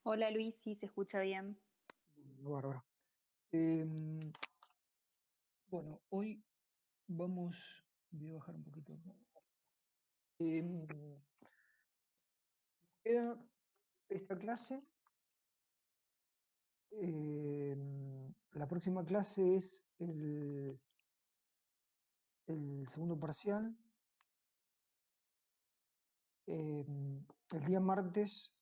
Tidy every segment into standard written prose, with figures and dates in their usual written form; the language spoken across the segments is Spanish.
Hola Luis, sí, se escucha bien. Bárbaro. Em, bueno, hoy voy a bajar un poquito. Em, Queda esta clase. La próxima clase es el segundo parcial. El día martes,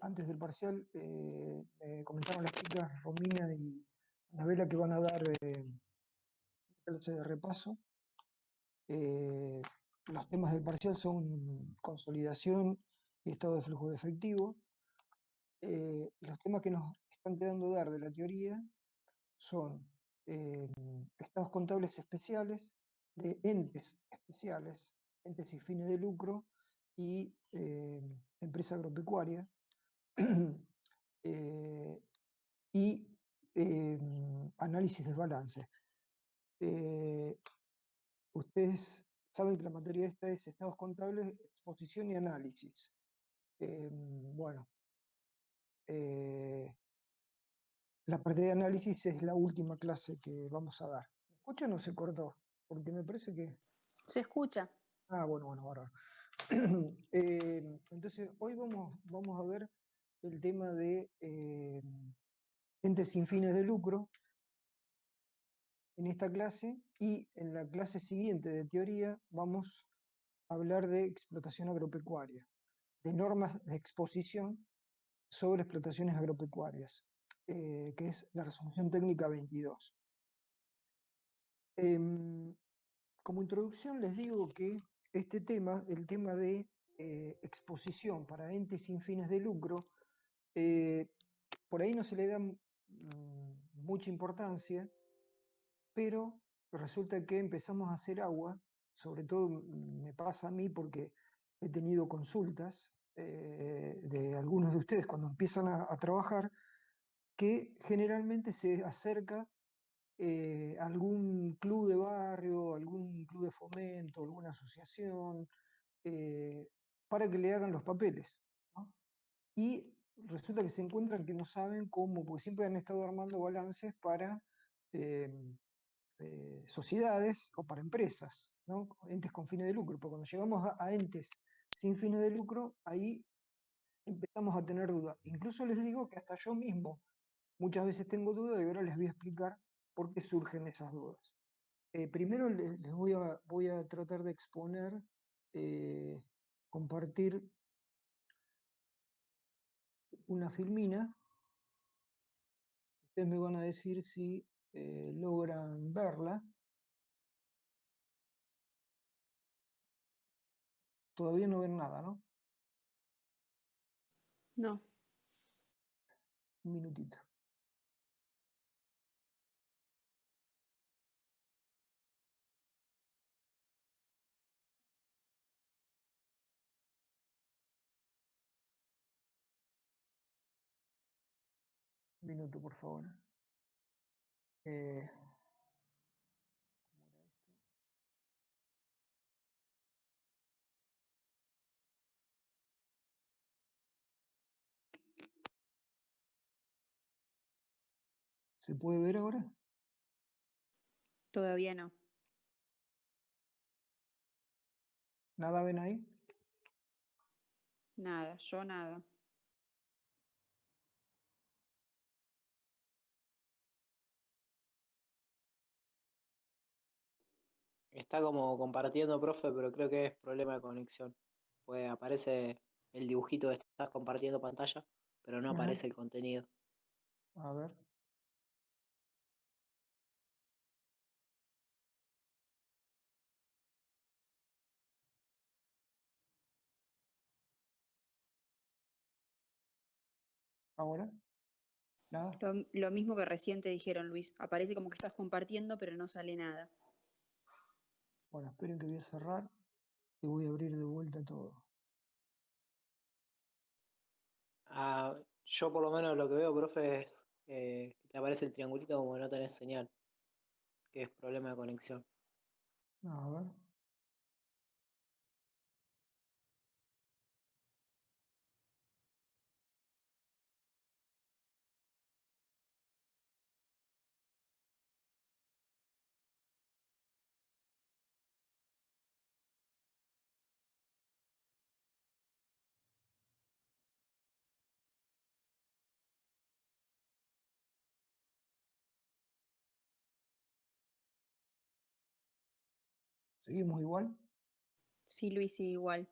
antes del parcial, me comentaron las chicas Romina y Anabela que van a dar clase de repaso. Eh, los temas del parcial son consolidación y estado de flujo de efectivo. Los temas que nos están quedando dar de la teoría son eh, estados contables especiales, de entes especiales, entes sin fines de lucro y empresa agropecuaria, eh, y análisis del balance. Eh, Ustedes saben que la materia esta es estados contables, exposición y análisis. Bueno, eh, la parte de análisis es la última clase que vamos a dar. ¿Me escucha o no se cortó? Porque me parece que... Se escucha. Ah, bueno, bárbaro. Entonces, hoy vamos a ver el tema de entes sin fines de lucro en esta clase, y en la clase siguiente de teoría vamos a hablar de explotación agropecuaria, de normas de exposición sobre explotaciones agropecuarias, que es la resolución técnica 22. Em, Como introducción les digo que este tema, el tema de exposición para entes sin fines de lucro, eh, por ahí no se le da mucha importancia, pero resulta que empezamos a hacer agua. Sobre todo me pasa a mí porque he tenido consultas de algunos de ustedes cuando empiezan a trabajar, que generalmente se acerca algún club de barrio, algún club de fomento, alguna asociación, eh, para que le hagan los papeles, ¿no? Y resulta que se encuentran que no saben cómo, porque siempre han estado armando balances para eh, sociedades o para empresas, ¿no? Entes con fines de lucro. Pero cuando llegamos a entes sin fines de lucro, ahí empezamos a tener dudas. Incluso les digo que hasta yo mismo muchas veces tengo dudas, y ahora les voy a explicar por qué surgen esas dudas. Primero les voy a tratar de exponer, eh, compartir una filmina. Ustedes me van a decir si logran verla. Todavía no ven nada, ¿no? No, Un minutito. Un minuto, por favor. Eh, ¿Se puede ver ahora? todavía no. ¿Nada ven ahí? Nada, yo nada. Está como compartiendo, profe, pero creo que es problema de conexión. Pues aparece el dibujito de estás compartiendo pantalla, pero no Ajá. aparece el contenido. A ver. ¿Ahora? ¿Nada? Lo mismo que recién te dijeron, Luis. Aparece como que estás compartiendo, pero no sale nada. Bueno, esperen que voy a cerrar y voy a abrir de vuelta todo. Ah, yo por lo menos lo que veo, profe, es que te aparece el triangulito como que no tenés señal, que es problema de conexión. A ver. ¿Seguimos igual? Sí, Luis, sí, igual.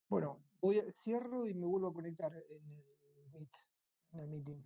Bueno, cierro y me vuelvo a conectar en el meeting.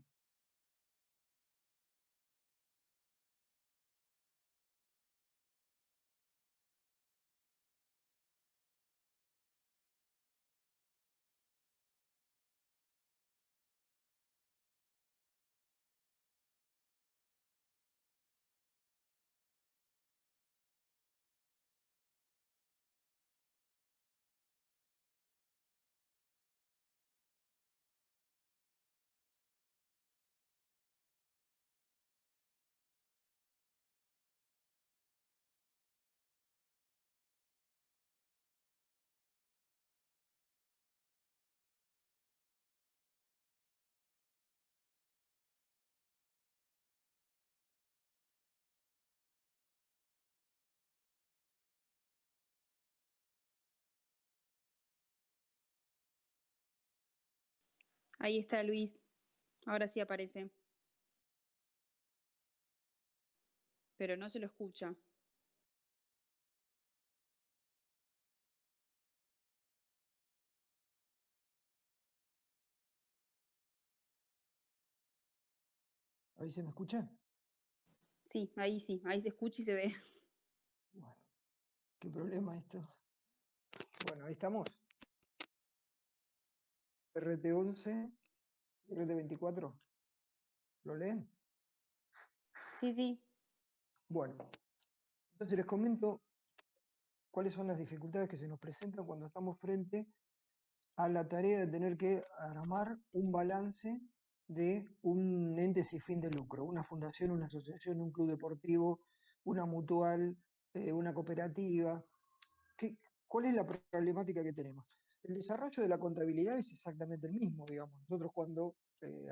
Ahí está Luis. Ahora sí aparece. Pero no se lo escucha. ¿Ahí se me escucha? Sí, ahí se escucha y se ve. Bueno, qué problema esto. Bueno, ahí estamos. RT11, RT24. ¿Lo leen? Sí, sí. Bueno, entonces les comento cuáles son las dificultades que se nos presentan cuando estamos frente a la tarea de tener que armar un balance de un ente sin fin de lucro, una fundación, una asociación, un club deportivo, una mutual, una cooperativa. ¿Qué- ¿Cuál es la problemática que tenemos? El desarrollo de la contabilidad es exactamente el mismo, digamos. Nosotros cuando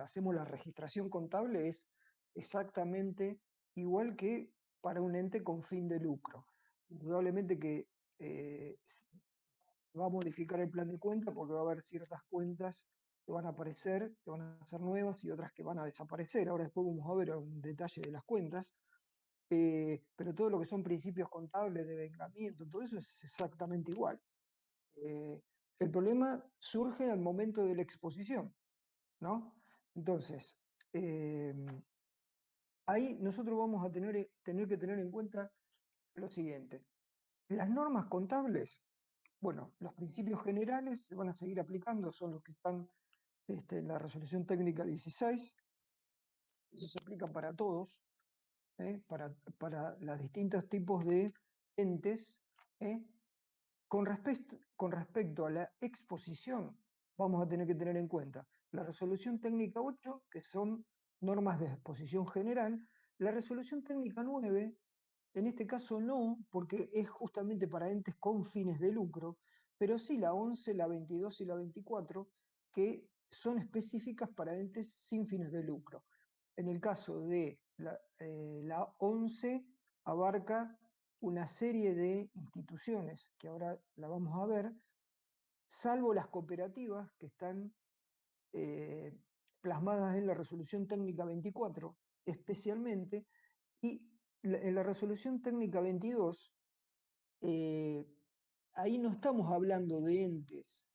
hacemos la registración contable es exactamente igual que para un ente con fin de lucro. Indudablemente que eh, va a modificar el plan de cuenta porque va a haber ciertas cuentas que van a aparecer, que van a ser nuevas y otras que van a desaparecer. Ahora después vamos a ver un detalle de las cuentas, pero todo lo que son principios contables de vengamiento, todo eso es exactamente igual. Eh, el problema surge al momento de la exposición, ¿no? Entonces, eh, ahí nosotros vamos a tener que tener en cuenta lo siguiente. Las normas contables, bueno, los principios generales se van a seguir aplicando, son los que están en la resolución técnica 16, eso se aplica para todos, para los distintos tipos de entes. ¿eh? Con respecto a la exposición, vamos a tener que tener en cuenta la resolución técnica 8, que son normas de exposición general, la resolución técnica 9, en este caso no, porque es justamente para entes con fines de lucro, pero sí la 11, la 22 y la 24, que son específicas para entes sin fines de lucro. En el caso de la 11, abarca una serie de instituciones, que ahora la vamos a ver, salvo las cooperativas que están eh, plasmadas en la resolución técnica 24, especialmente, y en la resolución técnica 22, eh, ahí no estamos hablando de entes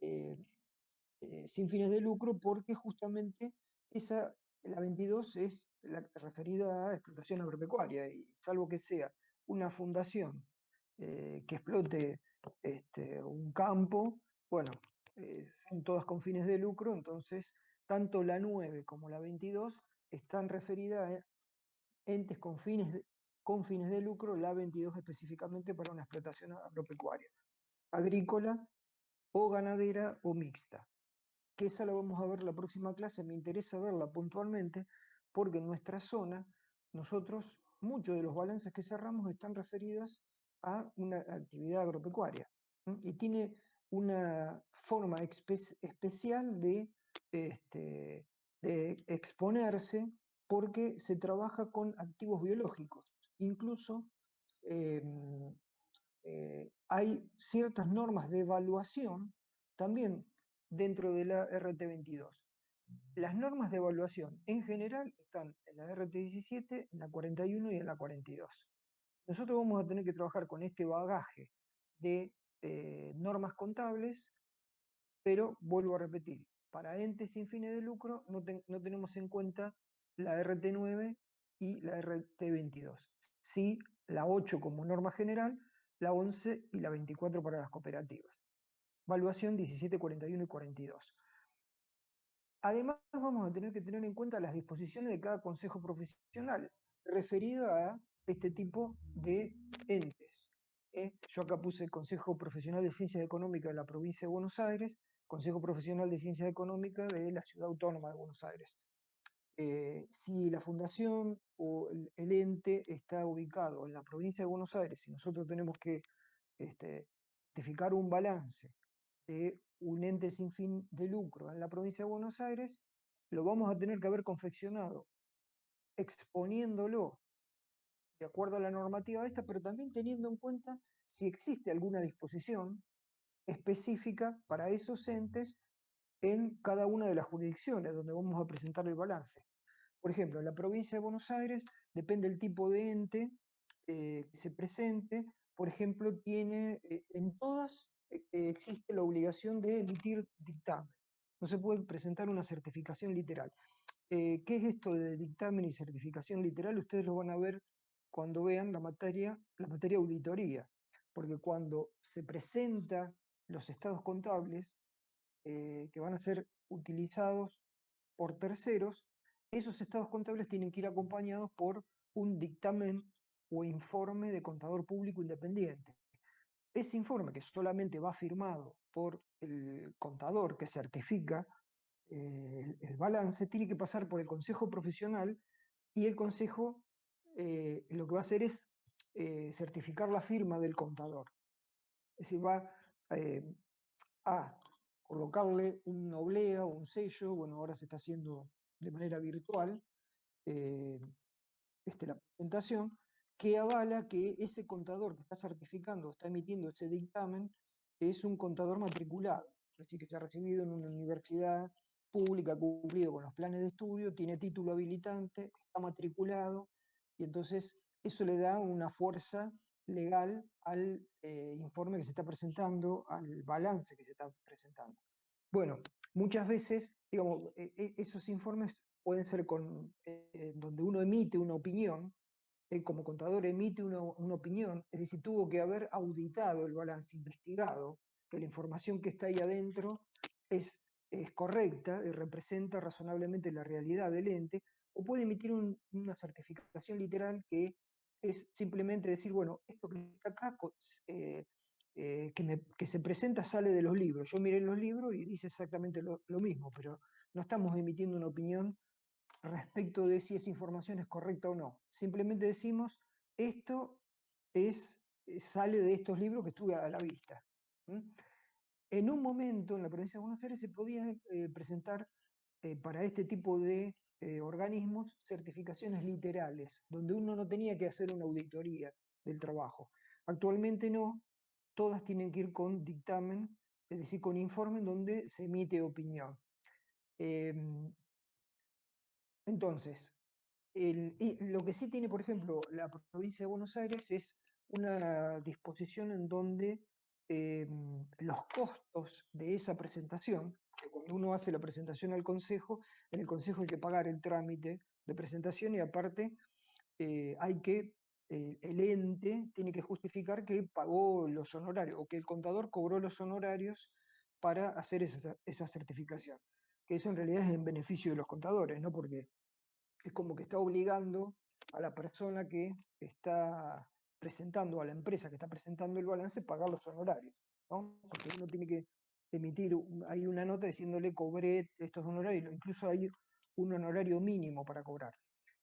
eh, sin fines de lucro porque justamente la 22 es referida a explotación agropecuaria y salvo que sea una fundación que explote un campo, bueno, son todas con fines de lucro, entonces tanto la 9 como la 22 están referidas a entes con fines de lucro, la 22 específicamente para una explotación agropecuaria, agrícola o ganadera o mixta, que esa la vamos a ver la próxima clase, me interesa verla puntualmente, porque en nuestra zona, nosotros, muchos de los balances que cerramos están referidos a una actividad agropecuaria, y tiene una forma especial de exponerse porque se trabaja con activos biológicos. Incluso em, hay ciertas normas de evaluación también dentro de la RT22. Las normas de evaluación en general están en la RT17, en la 41 y en la 42. nosotros vamos a tener que trabajar con este bagaje de normas contables, pero vuelvo a repetir, para entes sin fines de lucro no tenemos en cuenta la RT9 y la RT22. Sí, la 8 como norma general, la 11 y la 24 para las cooperativas. Valuación 17, 41 y 42. Además, vamos a tener que tener en cuenta las disposiciones de cada consejo profesional referido a este tipo de entes. Yo acá puse el Consejo Profesional de Ciencias Económicas de la provincia de Buenos Aires, Consejo Profesional de Ciencias Económicas de la Ciudad Autónoma de Buenos Aires. Si la fundación o el ente está ubicado en la provincia de Buenos Aires y nosotros tenemos que certificar un balance de un ente sin fin de lucro en la provincia de Buenos Aires, lo vamos a tener que haber confeccionado exponiéndolo de acuerdo a la normativa esta, pero también teniendo en cuenta si existe alguna disposición específica para esos entes en cada una de las jurisdicciones donde vamos a presentar el balance. Por ejemplo, en la provincia de Buenos Aires depende del tipo de ente que se presente. Por ejemplo, en todas existe la obligación de emitir dictamen. No se puede presentar una certificación literal. ¿Qué es esto de dictamen y certificación literal? Ustedes lo van a ver cuando vean la materia auditoría, porque cuando se presenta los estados contables que van a ser utilizados por terceros, esos estados contables tienen que ir acompañados por un dictamen o informe de contador público independiente. Ese informe, que solamente va firmado por el contador que certifica el balance, tiene que pasar por el consejo profesional y el consejo lo que va a hacer es certificar la firma del contador. Es decir, va a colocarle una oblea o un sello, bueno, ahora se está haciendo de manera virtual la presentación, que avala que ese contador que está certificando, está emitiendo ese dictamen, es un contador matriculado, es decir, que se ha recibido en una universidad pública, ha cumplido con los planes de estudio, tiene título habilitante, está matriculado, y entonces eso le da una fuerza legal al informe que se está presentando, al balance que se está presentando. Bueno, muchas veces, digamos, esos informes pueden ser donde uno emite una opinión, como contador emite una opinión, es decir, tuvo que haber auditado el balance, investigado que la información que está ahí adentro es correcta y representa razonablemente la realidad del ente, o puede emitir una certificación literal que es simplemente decir, bueno, esto que está acá que se presenta sale de los libros. Yo miré los libros y dice exactamente lo mismo, pero no estamos emitiendo una opinión respecto de si esa información es correcta o no. Simplemente decimos, esto sale de estos libros que estuve a la vista. En un momento en la provincia de Buenos Aires se podía presentar para este tipo de organismos certificaciones literales, donde uno no tenía que hacer una auditoría del trabajo. Actualmente no, todas tienen que ir con dictamen, es decir, con informe en donde se emite opinión. Entonces, lo que sí tiene, por ejemplo, la provincia de Buenos Aires es una disposición en donde los costos de esa presentación, que cuando uno hace la presentación al consejo, en el consejo hay que pagar el trámite de presentación y aparte el ente tiene que justificar que pagó los honorarios o que el contador cobró los honorarios para hacer esa certificación. Que eso en realidad es en beneficio de los contadores, ¿no? Porque es como que está obligando a la persona que está presentando, a la empresa que está presentando el balance, pagar los honorarios, ¿no? Porque uno tiene que emitir, hay una nota diciéndole cobré estos honorarios, incluso hay un honorario mínimo para cobrar.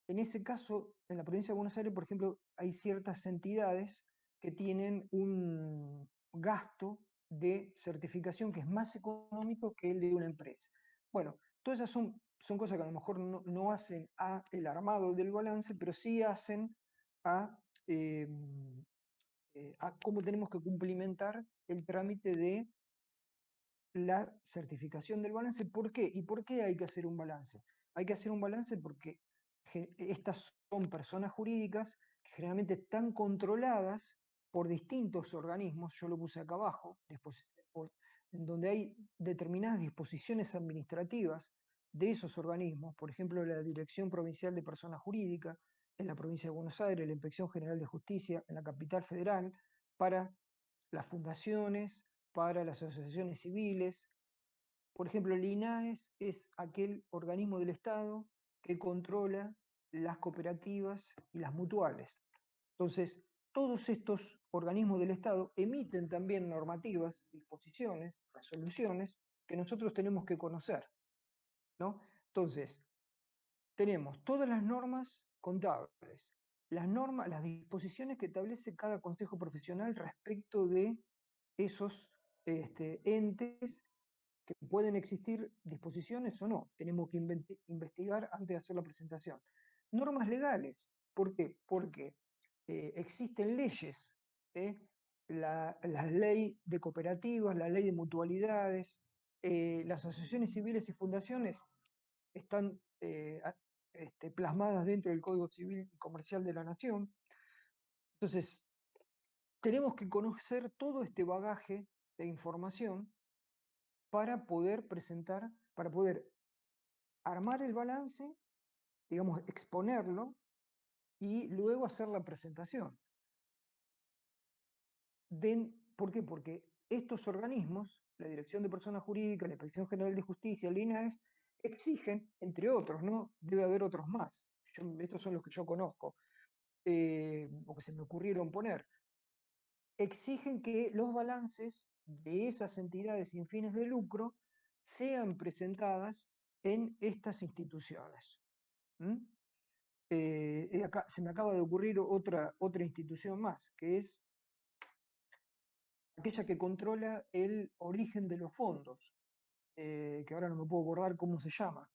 En ese caso, en la provincia de Buenos Aires, por ejemplo, hay ciertas entidades que tienen un gasto de certificación que es más económico que el de una empresa. Bueno, todas esas son cosas que a lo mejor no hacen a el armado del balance, pero sí hacen eh, a cómo tenemos que cumplimentar el trámite de la certificación del balance. ¿Por qué? ¿Y por qué hay que hacer un balance? Hay que hacer un balance porque estas son personas jurídicas que generalmente están controladas por distintos organismos, yo lo puse acá abajo, en donde hay determinadas disposiciones administrativas de esos organismos, por ejemplo, la Dirección Provincial de Personas Jurídicas, en la provincia de Buenos Aires, la Inspección General de Justicia, en la capital federal, para las fundaciones, para las asociaciones civiles. Por ejemplo, el INAES es aquel organismo del Estado que controla las cooperativas y las mutuales. Entonces, todos estos organismos del Estado emiten también normativas, disposiciones, resoluciones que nosotros tenemos que conocer, ¿no? Entonces, tenemos todas las normas contables, las disposiciones que establece cada consejo profesional respecto de esos entes, que pueden existir disposiciones o no. Tenemos que investigar antes de hacer la presentación. Normas legales. ¿Por qué? Porque existen leyes. ¿eh? La ley de cooperativas, la ley de mutualidades, las asociaciones civiles y fundaciones están plasmadas dentro del Código Civil y Comercial de la Nación. Entonces, tenemos que conocer todo este bagaje de información para poder presentar, para poder armar el balance, digamos, exponerlo y luego hacer la presentación. ¿Por qué? Porque estos organismos, la Dirección de Personas Jurídicas, la Inspección General de Justicia, el INAES, exigen, entre otros, ¿no? Debe haber otros más. Estos son los que yo conozco, o que se me ocurrieron poner. Exigen que los balances de esas entidades sin fines de lucro sean presentadas en estas instituciones. Acá se me acaba de ocurrir otra institución más, que es aquella que controla el origen de los fondos, que ahora no me puedo acordar cómo se llama.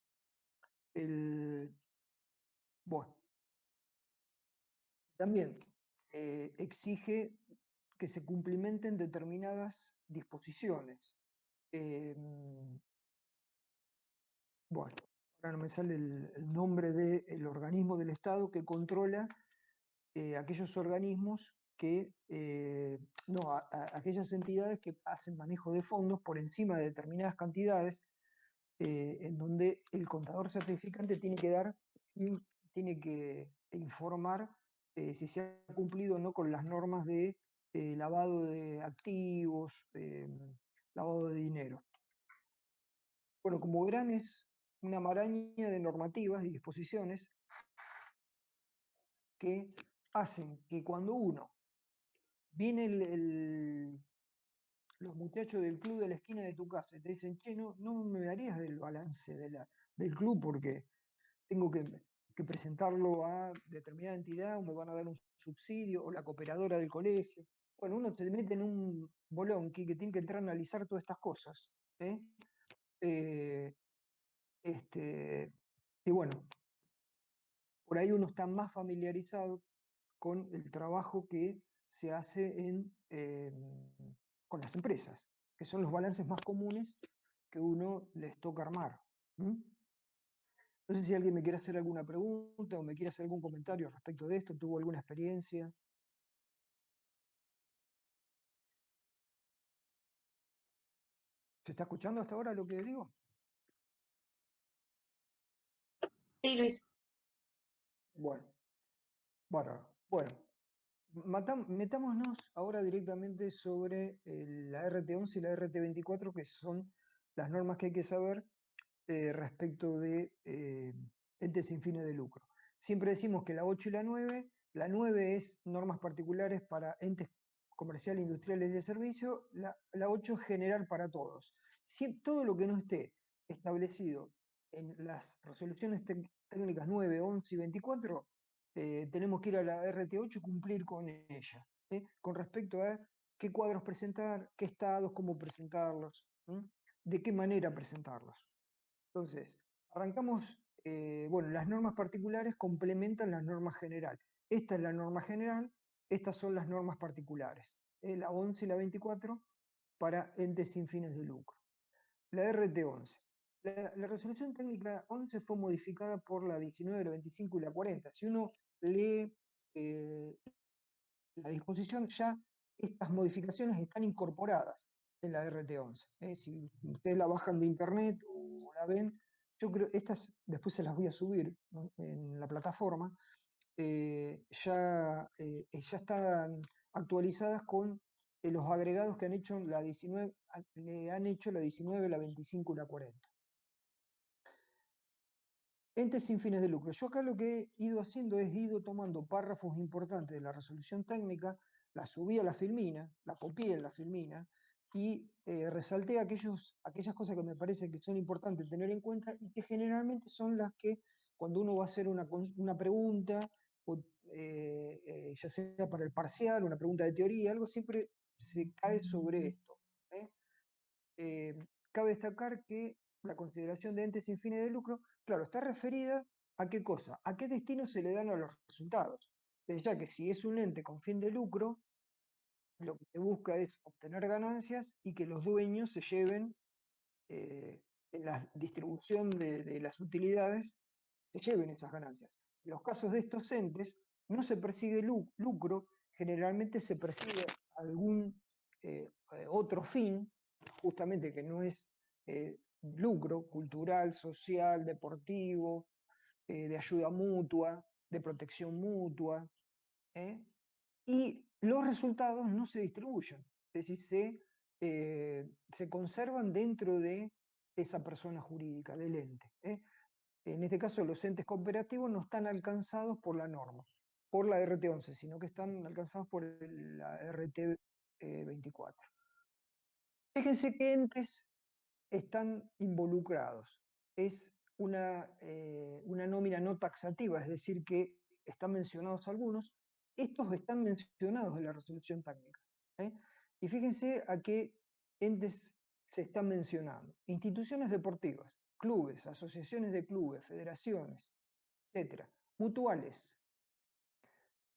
Bueno, también exige que se cumplimenten determinadas disposiciones. Bueno, ahora no me sale el nombre del organismo del Estado que controla aquellos organismos que, no, aquellas entidades que hacen manejo de fondos por encima de determinadas cantidades, en donde el contador certificante tiene que dar y tiene que informar si se ha cumplido o no con las normas de lavado de activos, lavado de dinero. Bueno, como verán, es una maraña de normativas y disposiciones que hacen que cuando uno viene los muchachos del club de la esquina de tu casa y te dicen, che, no me harías el balance del club porque tengo que presentarlo a determinada entidad o me van a dar un subsidio o la cooperadora del colegio. Bueno, uno se mete en un bolón que tiene que entrar a analizar todas estas cosas. Y bueno, por ahí uno está más familiarizado con el trabajo que se hace con las empresas, que son los balances más comunes que uno les toca armar. No sé si alguien me quiere hacer alguna pregunta o me quiere hacer algún comentario respecto de esto, tuvo alguna experiencia. ¿Se está escuchando hasta ahora lo que digo? Sí, Luis. Bueno, bueno, metámonos ahora directamente sobre la RT11 y la RT24, que son las normas que hay que saber respecto de entes sin fines de lucro. Siempre decimos que la 8 y la 9 es normas particulares para entes comerciales, industriales y de servicio, la 8 es general para todos. Todo lo que no esté establecido en las resoluciones técnicas 9, 11 y 24, tenemos que ir a la RT8 y cumplir con ella, con respecto a qué cuadros presentar, qué estados, cómo presentarlos, de qué manera presentarlos. Entonces, arrancamos, bueno, las normas particulares complementan las normas generales. Esta es la norma general, estas son las normas particulares, la 11 y la 24 para entes sin fines de lucro. La RT11. La resolución técnica 11 fue modificada por la 19, la 25 y la 40. Si uno lee la disposición, ya estas modificaciones están incorporadas en la RT11. Si ustedes la bajan de internet o la ven, yo creo, estas después se las voy a subir, ¿no?, en la plataforma, ya están actualizadas con los agregados que han hecho la 19, le han hecho la 19, la 25 y la 40. Entes sin fines de lucro. Yo acá lo que he ido haciendo es ido tomando párrafos importantes de la resolución técnica, la subí a la filmina, la copié en la filmina y resalté aquellas cosas que me parece que son importantes tener en cuenta y que generalmente son las que cuando uno va a hacer una pregunta, o, ya sea para el parcial, una pregunta de teoría, algo siempre se cae sobre esto. ¿eh? Cabe destacar que la consideración de entes sin fines de lucro, claro, está referida a qué cosa, a qué destino se le dan a los resultados. Ya que si es un ente con fin de lucro, lo que se busca es obtener ganancias y que los dueños se lleven, en la distribución de las utilidades, se lleven esas ganancias. En los casos de estos entes no se persigue lucro, generalmente se persigue algún otro fin, justamente que no es lucro cultural, social, deportivo, de ayuda mutua, de protección mutua, ¿eh? Y los resultados no se distribuyen, es decir, se conservan dentro de esa persona jurídica, del ente. En este caso, los entes cooperativos no están alcanzados por la norma, por la RT11, sino que están alcanzados por la RT24. Fíjense qué entes están involucrados. Es una nómina no taxativa, es decir, que están mencionados algunos. Estos están mencionados en la resolución técnica. Y fíjense a qué entes se están mencionando. Instituciones deportivas, clubes, asociaciones de clubes, federaciones, etc. Mutuales,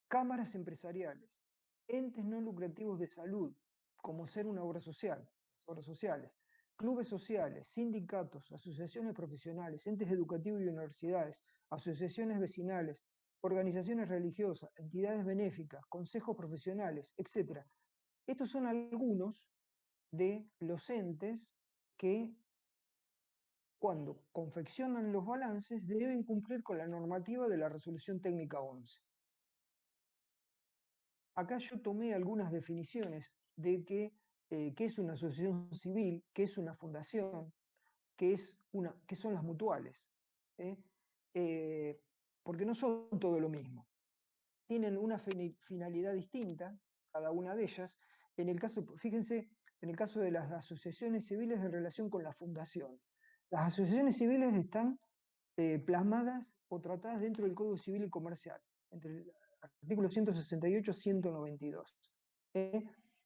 cámaras empresariales, entes no lucrativos de salud, como ser una obras sociales, clubes sociales, sindicatos, asociaciones profesionales, entes educativos y universidades, asociaciones vecinales, organizaciones religiosas, entidades benéficas, consejos profesionales, etc. Estos son algunos de los entes que, cuando confeccionan los balances, deben cumplir con la normativa de la resolución técnica 11. Acá yo tomé algunas definiciones de qué es una asociación civil, qué es una fundación, qué son las mutuales. Porque no son todo lo mismo. Tienen una finalidad distinta, cada una de ellas. Fíjense, en el caso de las asociaciones civiles en relación con las fundaciones. Las asociaciones civiles están plasmadas o tratadas dentro del Código Civil y Comercial, entre el artículo 168 y 192.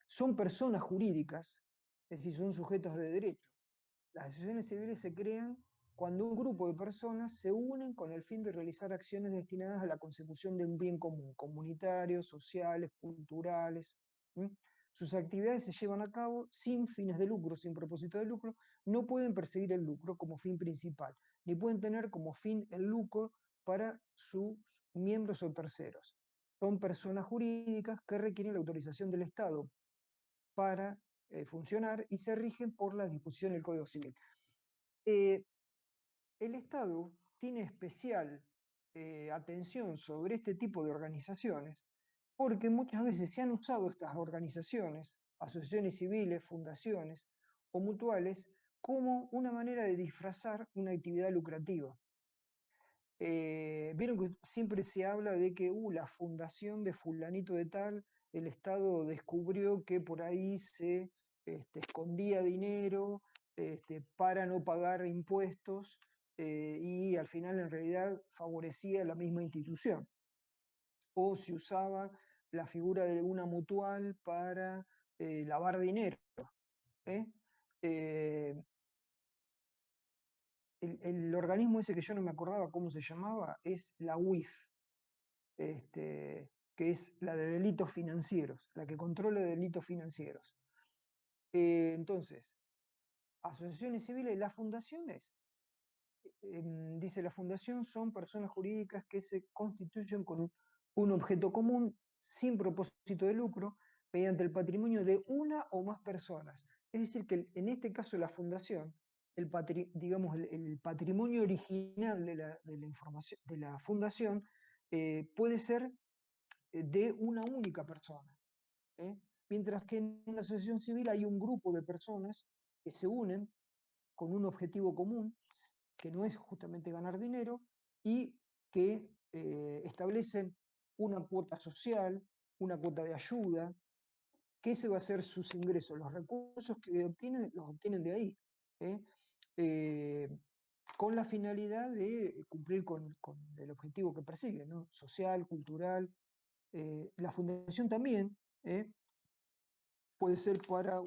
Son personas jurídicas, es decir, son sujetos de derecho. Las asociaciones civiles se crean cuando un grupo de personas se unen con el fin de realizar acciones destinadas a la consecución de un bien común, comunitarios, sociales, culturales. Sus actividades se llevan a cabo sin fines de lucro, sin propósito de lucro, no pueden perseguir el lucro como fin principal, ni pueden tener como fin el lucro para sus miembros o terceros. Son personas jurídicas que requieren la autorización del Estado para funcionar y se rigen por la disposición del Código Civil. El Estado tiene especial atención sobre este tipo de organizaciones porque muchas veces se han usado estas organizaciones, asociaciones civiles, fundaciones o mutuales, como una manera de disfrazar una actividad lucrativa. Vieron que siempre se habla de que la fundación de fulanito de tal, el Estado descubrió que por ahí se escondía dinero para no pagar impuestos y al final en realidad favorecía la misma institución. O se usaba la figura de una mutual para lavar dinero. El organismo ese que yo no me acordaba cómo se llamaba es la UIF, que es la de delitos financieros, la que controla delitos financieros. Entonces, asociaciones civiles, las fundaciones, dice la fundación, son personas jurídicas que se constituyen con un objeto común sin propósito de lucro mediante el patrimonio de una o más personas. Es decir, que en este caso la fundación, digamos, el patrimonio original de la información, de la fundación puede ser de una única persona. ¿eh? Mientras que en una asociación civil hay un grupo de personas que se unen con un objetivo común, que no es justamente ganar dinero, y que establecen una cuota social, una cuota de ayuda, que ese va a ser sus ingresos. Los recursos que obtienen, los obtienen de ahí, ¿eh? Eh, con la finalidad de cumplir con el objetivo que persiguen, ¿no? Social, cultural. La fundación también puede ser para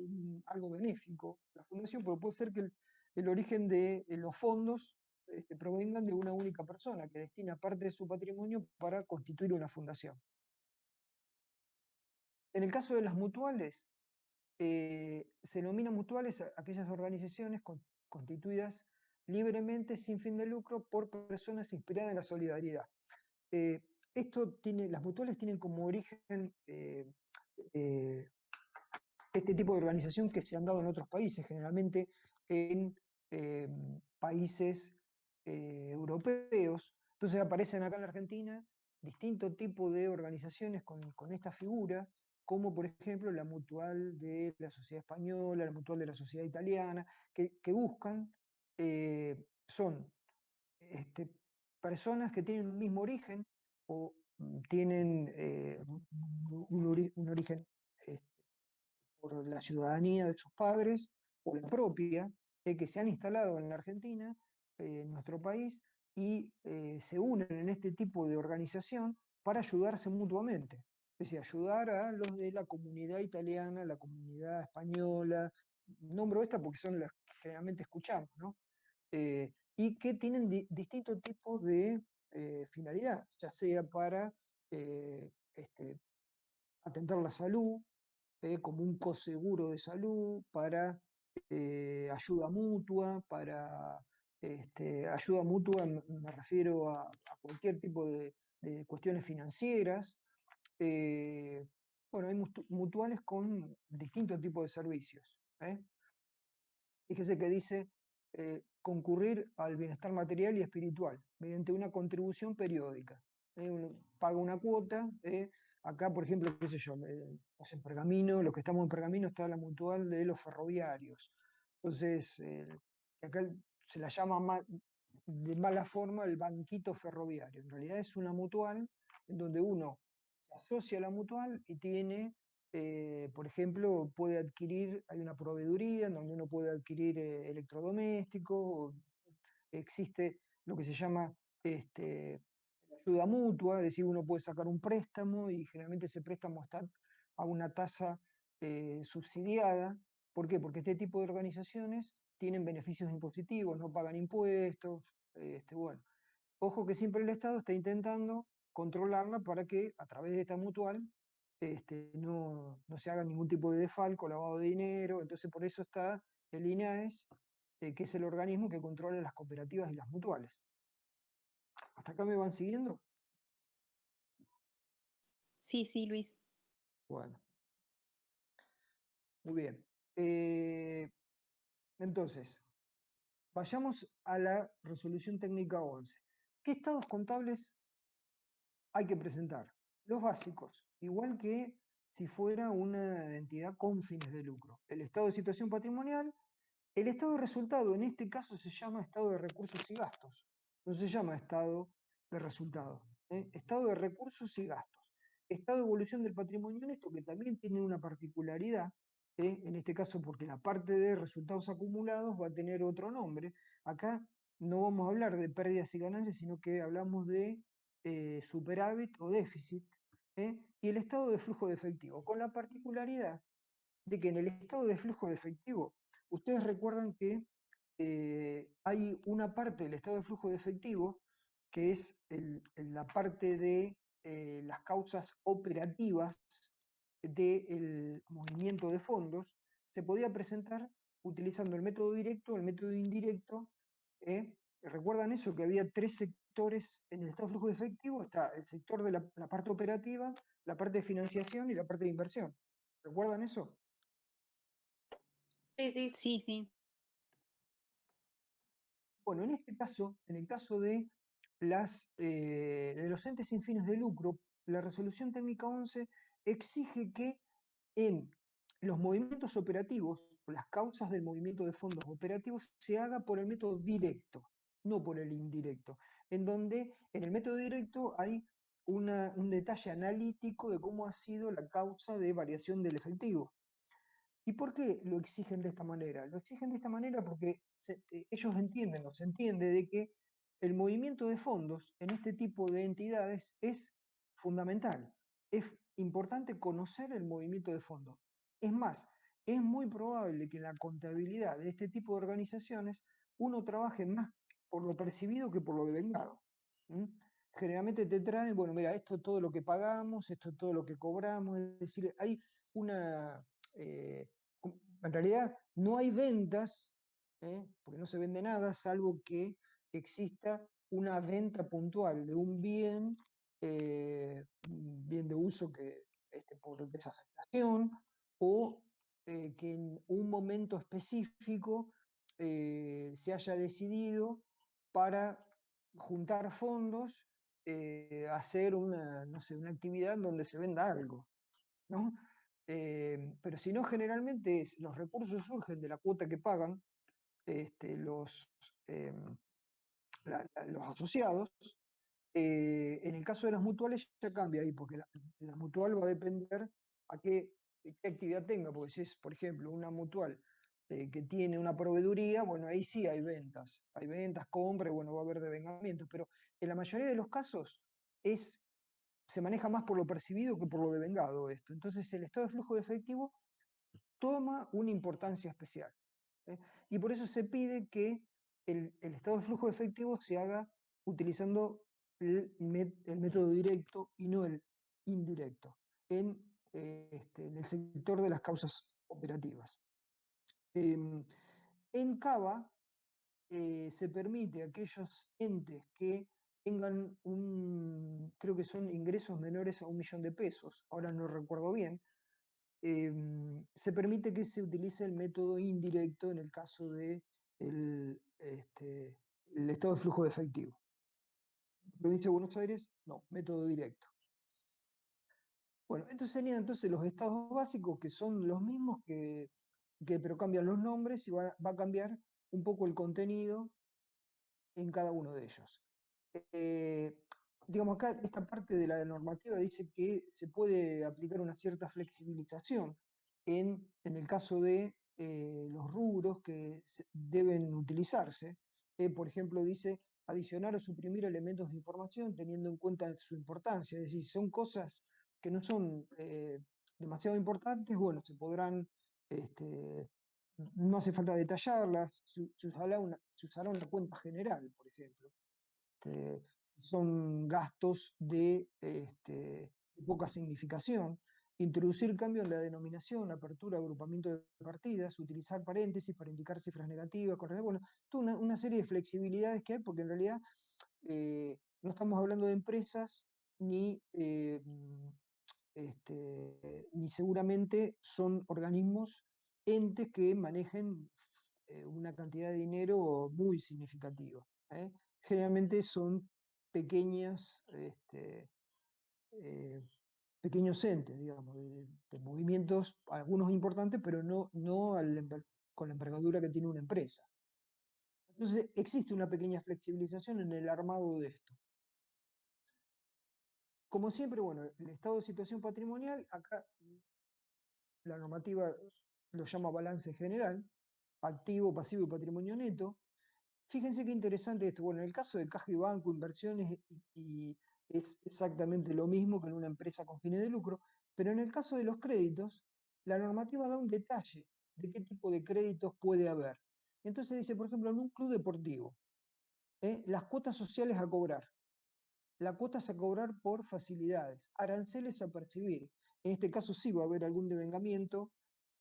algo benéfico, la fundación, pero puede ser que el origen de los fondos provengan de una única persona que destina parte de su patrimonio para constituir una fundación. En el caso de las mutuales, se denominan mutuales a aquellas organizaciones constituidas libremente sin fin de lucro por personas inspiradas en la solidaridad. Las mutuales tienen como origen este tipo de organización que se han dado en otros países, generalmente en países europeos. Entonces aparecen acá en la Argentina distintos tipos de organizaciones con esta figura, como por ejemplo la mutual de la sociedad española, la mutual de la sociedad italiana, que buscan, son personas que tienen un mismo origen o tienen un origen por la ciudadanía de sus padres o la propia, que se han instalado en la Argentina, en nuestro país, y se unen en este tipo de organización para ayudarse mutuamente. Es decir, ayudar a los de la comunidad italiana, la comunidad española, nombro esta porque son las que generalmente escuchamos, ¿no? Y que tienen distintos tipos de finalidad, ya sea para atentar la salud, como un coseguro de salud, para ayuda mutua, ayuda mutua me refiero a cualquier tipo de cuestiones financieras. eh, bueno, hay mutuales con distintos tipos de servicios. Fíjese que dice concurrir al bienestar material y espiritual mediante una contribución periódica. Uno paga una cuota. Acá, por ejemplo, qué sé yo, en Pergamino, los que estamos en Pergamino, está la mutual de los ferroviarios. Entonces, acá se la llama de mala forma el banquito ferroviario. En realidad es una mutual en donde uno se asocia a la mutual y tiene por ejemplo, puede adquirir, hay una proveeduría en donde uno puede adquirir electrodomésticos, existe lo que se llama ayuda mutua, es decir, uno puede sacar un préstamo y generalmente ese préstamo está a una tasa subsidiada. ¿Por qué? Porque este tipo de organizaciones tienen beneficios impositivos, no pagan impuestos, bueno. Ojo que siempre el Estado está intentando controlarla para que a través de esta mutual no se haga ningún tipo de desfalco, lavado de dinero. Entonces por eso está el INAES, que es el organismo que controla las cooperativas y las mutuales. ¿Hasta acá me van siguiendo? Sí, sí, Luis. Bueno, muy bien. Entonces, vayamos a la resolución técnica 11. ¿Qué estados contables hay que presentar? Los básicos, igual que si fuera una entidad con fines de lucro. El estado de situación patrimonial, el estado de resultado, en este caso se llama estado de recursos y gastos, no se llama estado de resultado. Estado de recursos y gastos. Estado de evolución del patrimonio neto, que también tiene una particularidad, en este caso porque la parte de resultados acumulados va a tener otro nombre. Acá no vamos a hablar de pérdidas y ganancias, sino que hablamos de superávit o déficit, y el estado de flujo de efectivo, con la particularidad de que en el estado de flujo de efectivo, ustedes recuerdan que hay una parte del estado de flujo de efectivo que es la parte de las causas operativas del movimiento de fondos, se podía presentar utilizando el método directo, el método indirecto, ¿Recuerdan eso? Que había tres sectores en el estado de flujo de efectivo. Está el sector de la parte operativa, la parte de financiación y la parte de inversión. ¿Recuerdan eso? Sí, sí. Sí, sí. Bueno, en este caso, en el caso de los entes sin fines de lucro, la resolución técnica 11 exige que en los movimientos operativos, o las causas del movimiento de fondos operativos, se haga por el método directo, no por el indirecto, en donde en el método directo hay un detalle analítico de cómo ha sido la causa de variación del efectivo. ¿Y por qué lo exigen de esta manera? Lo exigen de esta manera porque ellos entienden, o se entiende, de que el movimiento de fondos en este tipo de entidades es fundamental. Es importante conocer el movimiento de fondos. Es más, es muy probable que en la contabilidad de este tipo de organizaciones uno trabaje más por lo percibido que por lo devengado. ¿Mm? Generalmente te traen, bueno, mira, esto es todo lo que pagamos, esto es todo lo que cobramos, es decir, hay una eh, en realidad no hay ventas, porque no se vende nada, salvo que exista una venta puntual de un bien de uso que por desafectación, o que en un momento específico se haya decidido para juntar fondos, hacer una, no sé, una actividad donde se venda algo, ¿no? Pero si no, generalmente los recursos surgen de la cuota que pagan em, los asociados. En el caso de las mutuales ya cambia ahí, porque la mutual va a depender a qué actividad tenga, porque si es, por ejemplo, una mutual que tiene una proveeduría, bueno, ahí sí hay ventas, compras, bueno, va a haber devengamientos, pero en la mayoría de los casos se maneja más por lo percibido que por lo devengado esto. Entonces el estado de flujo de efectivo toma una importancia especial. ¿Eh? Y por eso se pide que el estado de flujo de efectivo se haga utilizando el método directo y no el indirecto en el sector de las causas operativas. En CABA se permite a aquellos entes que tengan creo que son ingresos menores a 1 millón de pesos, ahora no recuerdo bien, se permite que se utilice el método indirecto en el caso de el estado de flujo de efectivo. Provincia de Buenos Aires, no, método directo. Bueno, estos serían entonces los estados básicos, que son los mismos pero cambian los nombres y va a cambiar un poco el contenido en cada uno de ellos. Eh, digamos, acá esta parte de la normativa dice que se puede aplicar una cierta flexibilización en el caso de los rubros que deben utilizarse. Por ejemplo, dice adicionar o suprimir elementos de información teniendo en cuenta su importancia. Es decir, son cosas que no son demasiado importantes, bueno, se podrán, no hace falta detallarlas, se usará una cuenta general, por ejemplo. Son gastos de poca significación. Introducir cambio en la denominación, apertura, agrupamiento de partidas, utilizar paréntesis para indicar cifras negativas, bueno, toda una serie de flexibilidades que hay, porque en realidad no estamos hablando de empresas ni seguramente son organismos, entes que manejen una cantidad de dinero muy significativa. Generalmente son pequeñas, eh, pequeños entes, digamos, de movimientos, algunos importantes, pero no con la envergadura que tiene una empresa. Entonces existe una pequeña flexibilización en el armado de esto. Como siempre, bueno, el estado de situación patrimonial, acá la normativa lo llama balance general, activo, pasivo y patrimonio neto. Fíjense qué interesante esto. Bueno, en el caso de caja y banco, inversiones, y es exactamente lo mismo que en una empresa con fines de lucro, pero en el caso de los créditos, la normativa da un detalle de qué tipo de créditos puede haber. Entonces dice, por ejemplo, en un club deportivo, las cuotas sociales a cobrar, las cuotas a cobrar por facilidades, aranceles a percibir. En este caso sí va a haber algún devengamiento,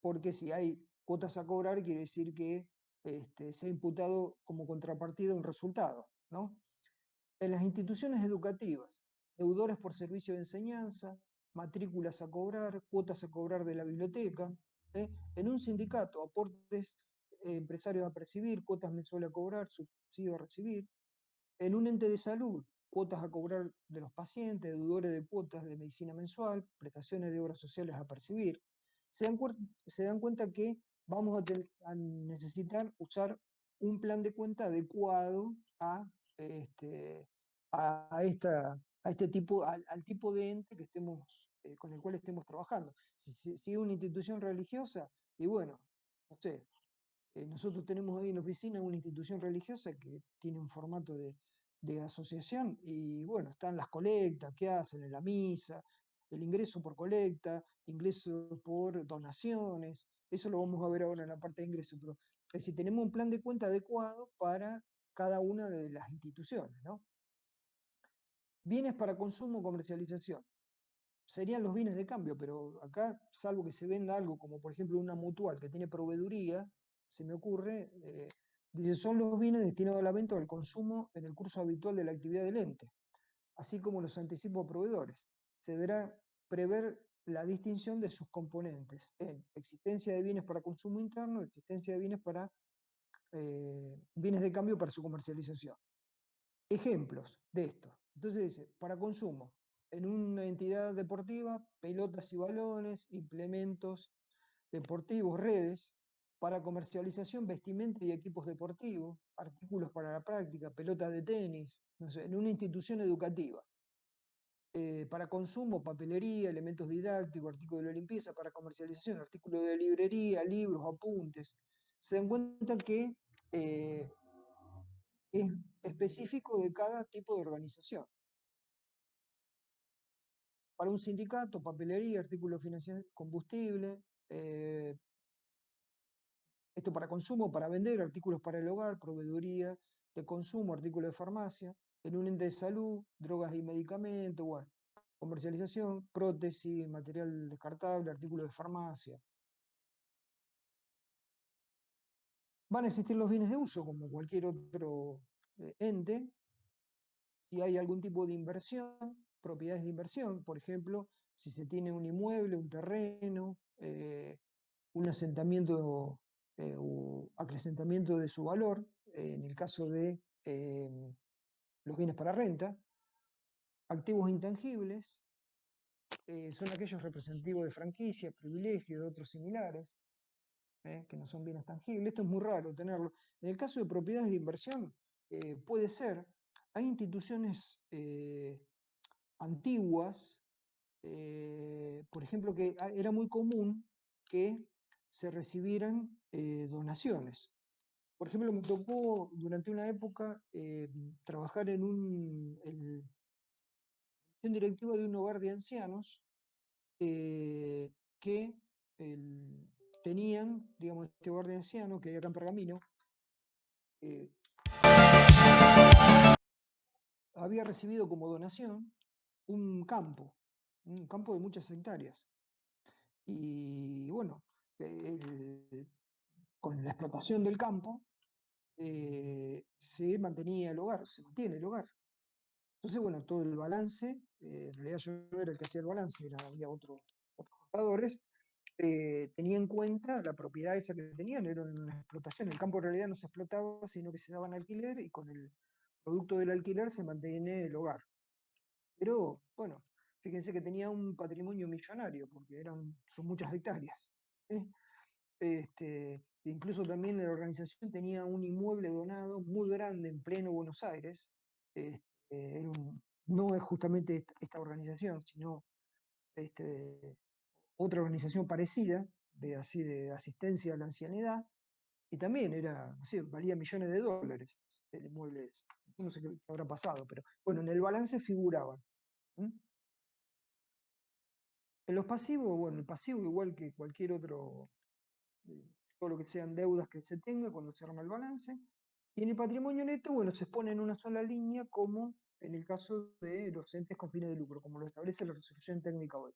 porque si hay cuotas a cobrar, quiere decir que se ha imputado como contrapartida un resultado, ¿no? En las instituciones educativas, deudores por servicio de enseñanza, matrículas a cobrar, cuotas a cobrar de la biblioteca. En un sindicato, aportes empresarios a percibir, cuotas mensuales a cobrar, subsidios a recibir. En un ente de salud, cuotas a cobrar de los pacientes, deudores de cuotas de medicina mensual, prestaciones de obras sociales a percibir. Se dan cuenta que vamos a necesitar usar un plan de cuenta adecuado este, a este tipo, al tipo de ente que estemos, con el cual estemos trabajando. Si es una institución religiosa, y bueno, no sé, nosotros tenemos hoy en la oficina una institución religiosa que tiene un formato de asociación y bueno, están las colectas que hacen en la misa, el ingreso por colecta, ingreso por donaciones, eso lo vamos a ver ahora en la parte de ingreso, pero es decir, tenemos un plan de cuenta adecuado para cada una de las instituciones, ¿no? Bienes para consumo, comercialización. Serían los bienes de cambio, pero acá, salvo que se venda algo como por ejemplo una mutual que tiene proveeduría, se me ocurre, dice, son los bienes destinados a la venta o al consumo en el curso habitual de la actividad del ente, así como los anticipos a proveedores. Se deberá prever la distinción de sus componentes en existencia de bienes para consumo interno, existencia de bienes para bienes de cambio para su comercialización. Ejemplos de esto. Entonces dice, para consumo, en una entidad deportiva, pelotas y balones, implementos deportivos, redes, para comercialización, vestimenta y equipos deportivos, artículos para la práctica, pelotas de tenis, no sé, en una institución educativa. Para consumo, papelería, elementos didácticos, artículos de la limpieza, para comercialización, artículos de librería, libros, apuntes. Se dan cuenta que es específico de cada tipo de organización. Para un sindicato, papelería, artículos financieros, combustible, esto para consumo, para vender, artículos para el hogar, proveeduría de consumo, artículos de farmacia, en un ente de salud, drogas y medicamentos, bueno, comercialización, prótesis, material descartable, artículos de farmacia. Van a existir los bienes de uso como cualquier otro ente. Si hay algún tipo de inversión, propiedades de inversión, por ejemplo, si se tiene un inmueble, un terreno, un asentamiento o acrecentamiento de su valor, en el caso de los bienes para renta. Activos intangibles son aquellos representativos de franquicias, privilegios, de otros similares, que no son bienes tangibles. Esto es muy raro tenerlo. En el caso de propiedades de inversión, puede ser, hay instituciones antiguas, por ejemplo, que era muy común que se recibieran donaciones. Por ejemplo, me tocó durante una época trabajar en un directiva de un hogar de ancianos que tenían, digamos, este hogar de ancianos que hay acá en Pergamino, eh, había recibido como donación un campo de muchas hectáreas. Y bueno, con la explotación del campo se mantenía el hogar, se mantiene el hogar. Entonces, bueno, todo el balance, en realidad yo no era el que hacía el balance, había otros contadores, tenía en cuenta la propiedad esa que tenían, era una explotación. El campo en realidad no se explotaba, sino que se daba en alquiler y con el producto del alquiler se mantiene el hogar. Pero bueno, fíjense que tenía un patrimonio millonario, porque son muchas hectáreas. ¿Eh? Incluso también la organización tenía un inmueble donado muy grande en pleno Buenos Aires. No es justamente esta organización, sino otra organización parecida, así de asistencia a la ancianidad, y también era, no sé, valía millones de dólares el inmueble ese. No sé qué habrá pasado, pero bueno, en el balance figuraban. ¿Mm? En los pasivos, bueno, el pasivo igual que cualquier otro, todo lo que sean deudas que se tenga cuando se arma el balance. Y en el patrimonio neto, bueno, se expone en una sola línea como en el caso de los entes con fines de lucro, como lo establece la resolución técnica 8.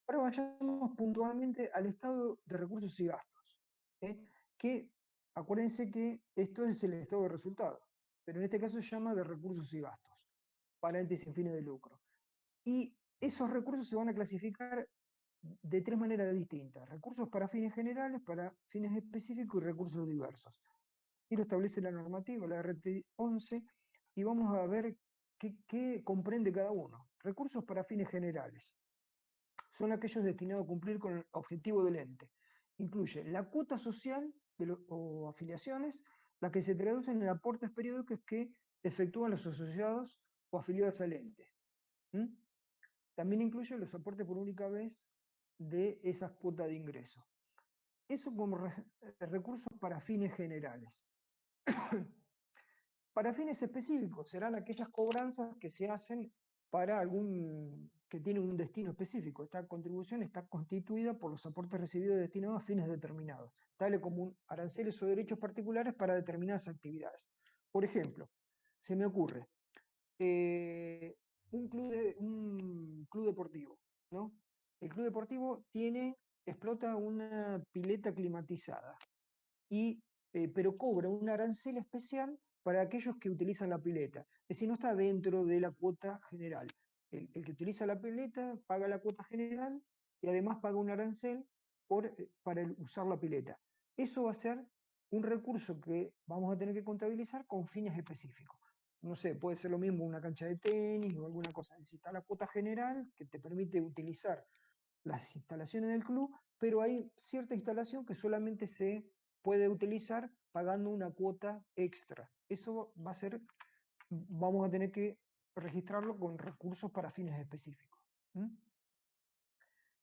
Ahora vayamos puntualmente al estado de recursos y gastos, ¿eh? Que Acuérdense que esto es el estado de resultado, pero en este caso se llama de recursos y gastos, paréntesis sin fines de lucro. Y esos recursos se van a clasificar de tres maneras distintas: recursos para fines generales, para fines específicos y recursos diversos. Y lo establece la normativa, la RT11, y vamos a ver qué comprende cada uno. Recursos para fines generales son aquellos destinados a cumplir con el objetivo del ente. Incluye la cuota social o afiliaciones, las que se traducen en aportes periódicos que efectúan los asociados o afiliados al ente. ¿Mm? También incluye los aportes por única vez de esas cuotas de ingreso. Eso como recursos para fines generales. Para fines específicos serán aquellas cobranzas que se hacen para algún que tiene un destino específico. Esta contribución está constituida por los aportes recibidos destinados a fines determinados, tales como aranceles o derechos particulares para determinadas actividades. Por ejemplo, se me ocurre un club deportivo, ¿no? El club deportivo explota una pileta climatizada, pero cobra un arancel especial para aquellos que utilizan la pileta. Es decir, no está dentro de la cuota general. El que utiliza la pileta paga la cuota general y además paga un arancel para usar la pileta. Eso va a ser un recurso que vamos a tener que contabilizar con fines específicos. No sé, puede ser lo mismo una cancha de tenis o alguna cosa. Está la cuota general que te permite utilizar las instalaciones del club, pero hay cierta instalación que solamente se puede utilizar pagando una cuota extra. Eso va a ser, vamos a tener que registrarlo con recursos para fines específicos. ¿Mm?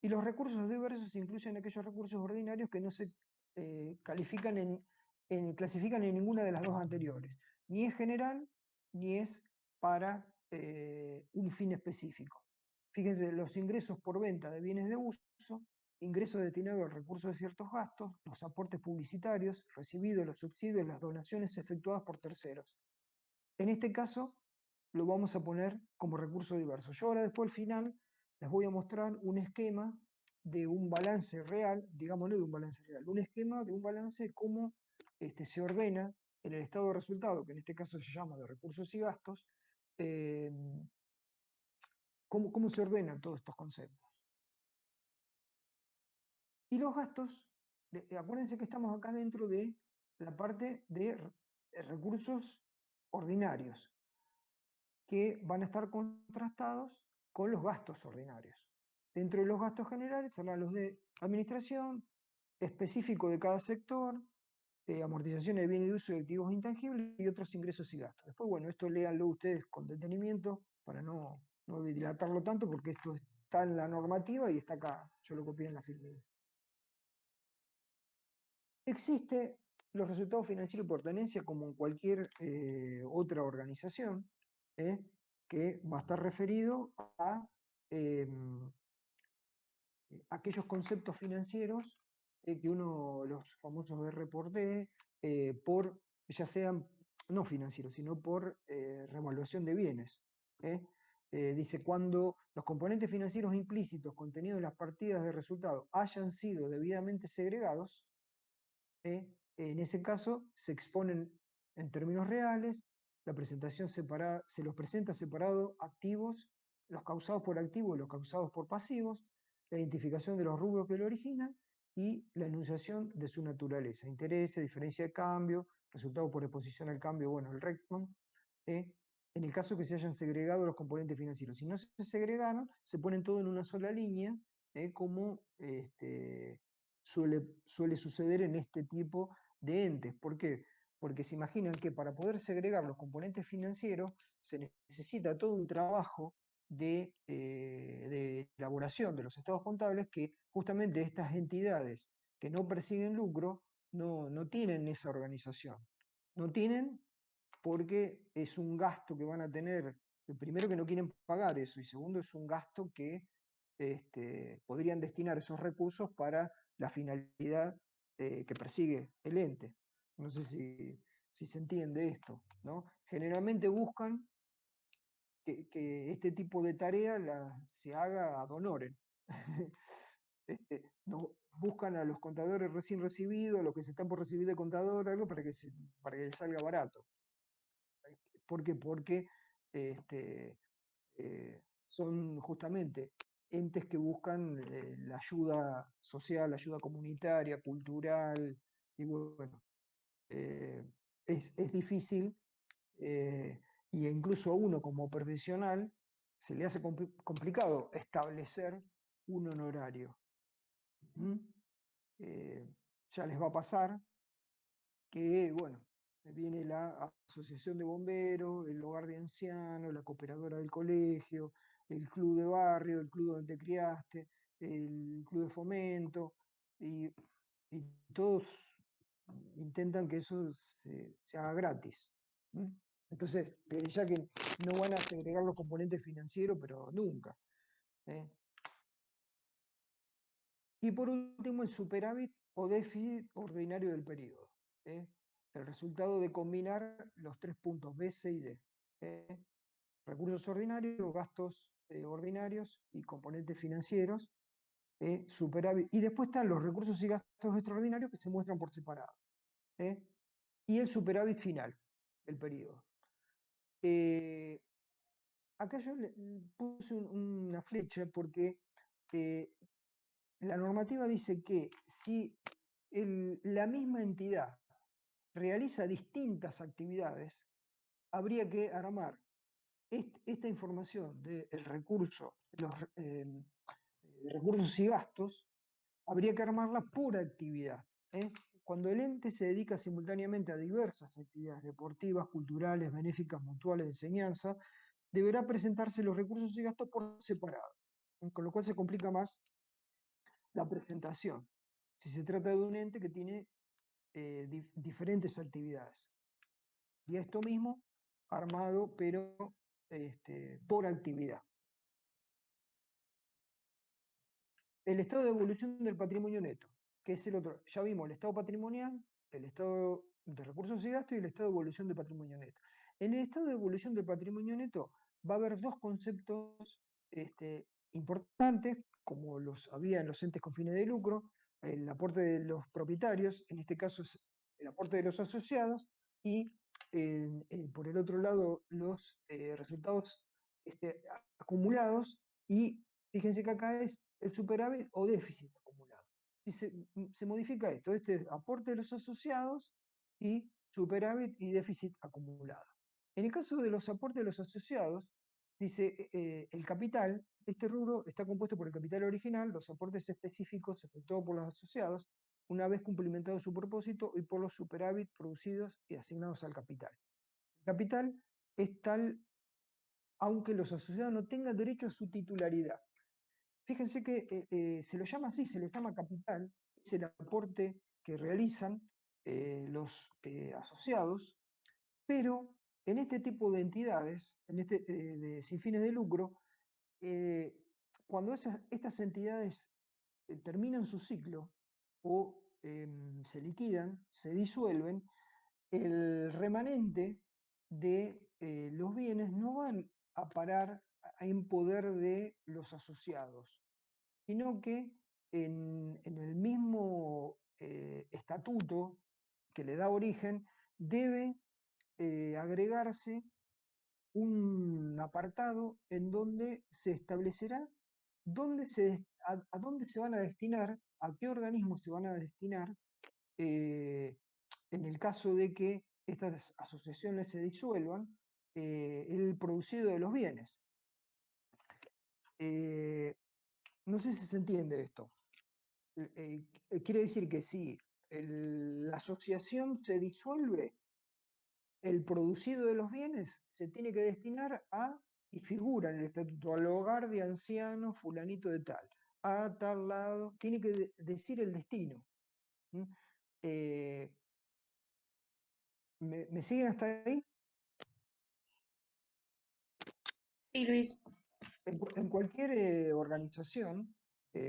Y los recursos diversos incluyen aquellos recursos ordinarios que no se clasifican en ninguna de las dos anteriores. Ni es general, ni es para un fin específico. Fíjense, los ingresos por venta de bienes de uso, ingresos destinados al recurso de ciertos gastos, los aportes publicitarios recibidos, los subsidios, las donaciones efectuadas por terceros. En este caso, lo vamos a poner como recurso diverso. Yo ahora después al final les voy a mostrar un esquema de un balance real, digámosle de un balance real, un esquema de un balance de cómo se ordena en el estado de resultado, que en este caso se llama de recursos y gastos, eh, cómo se ordenan todos estos conceptos. Y los gastos, acuérdense que estamos acá dentro de la parte de recursos ordinarios, que van a estar contrastados con los gastos ordinarios. Dentro de los gastos generales están los de administración, específico de cada sector, amortización de bienes de uso y activos intangibles y otros ingresos y gastos. Después, bueno, esto léanlo ustedes con detenimiento para no dilatarlo tanto, porque esto está en la normativa y está acá. Yo lo copié en la firma. Existe los resultados financieros por tenencia como en cualquier otra organización, que va a estar referido a aquellos conceptos financieros que los famosos de reporte, ya sean no financieros, sino por revaluación de bienes. Dice, cuando los componentes financieros implícitos contenidos en las partidas de resultado hayan sido debidamente segregados, en ese caso se exponen en términos reales, la presentación separada, se los presenta separados activos, los causados por activos y los causados por pasivos, la identificación de los rubros que lo originan y la enunciación de su naturaleza, intereses, diferencia de cambio, resultado por exposición al cambio, bueno, el rectum, en el caso que se hayan segregado los componentes financieros. Si no se segregaron, se ponen todo en una sola línea, como suele suceder en este tipo de entes. ¿Por qué? Porque se imaginan que para poder segregar los componentes financieros se necesita todo un trabajo de elaboración de los estados contables que justamente estas entidades que no persiguen lucro no tienen esa organización. No tienen porque es un gasto que van a tener, primero que no quieren pagar eso y segundo es un gasto que podrían destinar esos recursos para la finalidad que persigue el ente. No sé si se entiende esto, ¿no? Generalmente buscan que este tipo de tarea se haga ad honorem. buscan a los contadores recién recibidos, los que se están por recibir de contador, algo para que les salga barato. ¿Por qué? Porque son justamente entes que buscan la ayuda social, la ayuda comunitaria, cultural, y bueno, es difícil, y incluso a uno como profesional se le hace complicado establecer un honorario. ¿Mm? Ya les va a pasar que, bueno, viene la asociación de bomberos, el hogar de ancianos, la cooperadora del colegio, el club de barrio, el club donde te criaste, el club de fomento, y, y todos intentan que eso se haga gratis. ¿Mm? Entonces, ya que no van a segregar los componentes financieros, pero nunca. ¿Eh? Y por último, el superávit o déficit ordinario del periodo. ¿Eh? El resultado de combinar los 3 puntos B, C y D. ¿Eh? Recursos ordinarios, gastos ordinarios y componentes financieros. Superávit. Y después están los recursos y gastos extraordinarios que se muestran por separado. Y el superávit final del periodo. Acá yo le puse una flecha porque la normativa dice que si la misma entidad realiza distintas actividades, habría que armar esta información del recurso, los recursos y gastos, habría que armarla por actividad. Cuando el ente se dedica simultáneamente a diversas actividades deportivas, culturales, benéficas, mutuales, de enseñanza, deberá presentarse los recursos y gastos por separado, con lo cual se complica más la presentación, si se trata de un ente que tiene diferentes actividades. Y esto mismo armado, pero por actividad. El estado de evolución del patrimonio neto, que es el otro. Ya vimos el estado patrimonial, el estado de recursos y gastos y el estado de evolución del patrimonio neto. En el estado de evolución del patrimonio neto va a haber dos conceptos importantes, como los había en los entes con fines de lucro, el aporte de los propietarios, en este caso es el aporte de los asociados, y por el otro lado los resultados acumulados, y fíjense que acá es el superávit o déficit acumulado. Si se modifica esto, aporte de los asociados y superávit y déficit acumulado. En el caso de los aportes de los asociados, dice el capital, este rubro está compuesto por el capital original, los aportes específicos efectuados por los asociados, una vez cumplimentado su propósito, y por los superávit producidos y asignados al capital. El capital es tal aunque los asociados no tengan derecho a su titularidad. Fíjense que se lo llama así, se le llama capital, es el aporte que realizan los asociados, pero en este tipo de entidades, sin fines de lucro, cuando estas entidades terminan su ciclo o se liquidan, se disuelven, el remanente de los bienes no van a parar en poder de los asociados, sino que en el mismo estatuto que le da origen debe agregarse un apartado en donde se establecerá a dónde se van a destinar, a qué organismos se van a destinar, en el caso de que estas asociaciones se disuelvan, el producido de los bienes. No sé si se entiende esto. Quiere decir que si la asociación se disuelve, el producido de los bienes se tiene que destinar a, y figura en el estatuto, al hogar de ancianos fulanito de tal, a tal lado, tiene que decir el destino. ¿Me siguen hasta ahí? Sí, Luis. En cualquier organización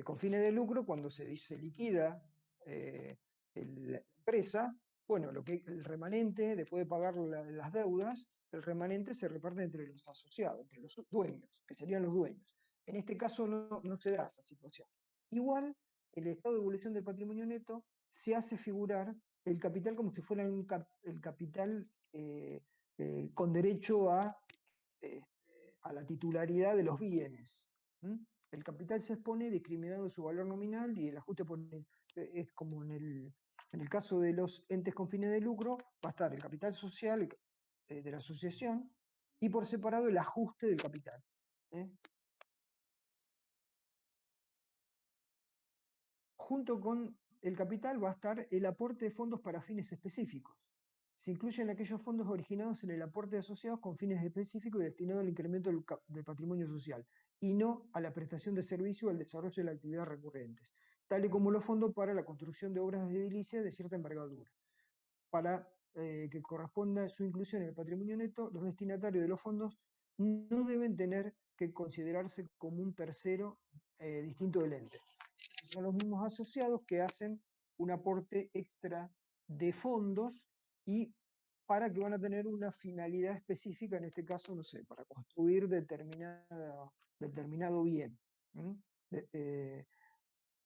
con fines de lucro, cuando se liquida la empresa, bueno, el remanente, después de pagar las deudas, el remanente se reparte entre los asociados, entre los dueños, que serían los dueños. En este caso no se da esa situación. Igual, el estado de evolución del patrimonio neto se hace figurar el capital como si fuera el capital con derecho a la titularidad de los bienes. El capital se expone discriminando su valor nominal y el ajuste es como en el caso de los entes con fines de lucro, va a estar el capital social de la asociación y por separado el ajuste del capital. ¿eh? Junto con el capital va a estar el aporte de fondos para fines específicos. Se incluyen aquellos fondos originados en el aporte de asociados con fines específicos y destinados al incremento del patrimonio social, y no a la prestación de servicio o al desarrollo de la actividad recurrentes, tal y como los fondos para la construcción de obras de edilicia de cierta envergadura. Para que corresponda su inclusión en el patrimonio neto, los destinatarios de los fondos no deben tener que considerarse como un tercero distinto del ente. Son los mismos asociados que hacen un aporte extra de fondos y para que van a tener una finalidad específica, en este caso, no sé, para construir determinado bien.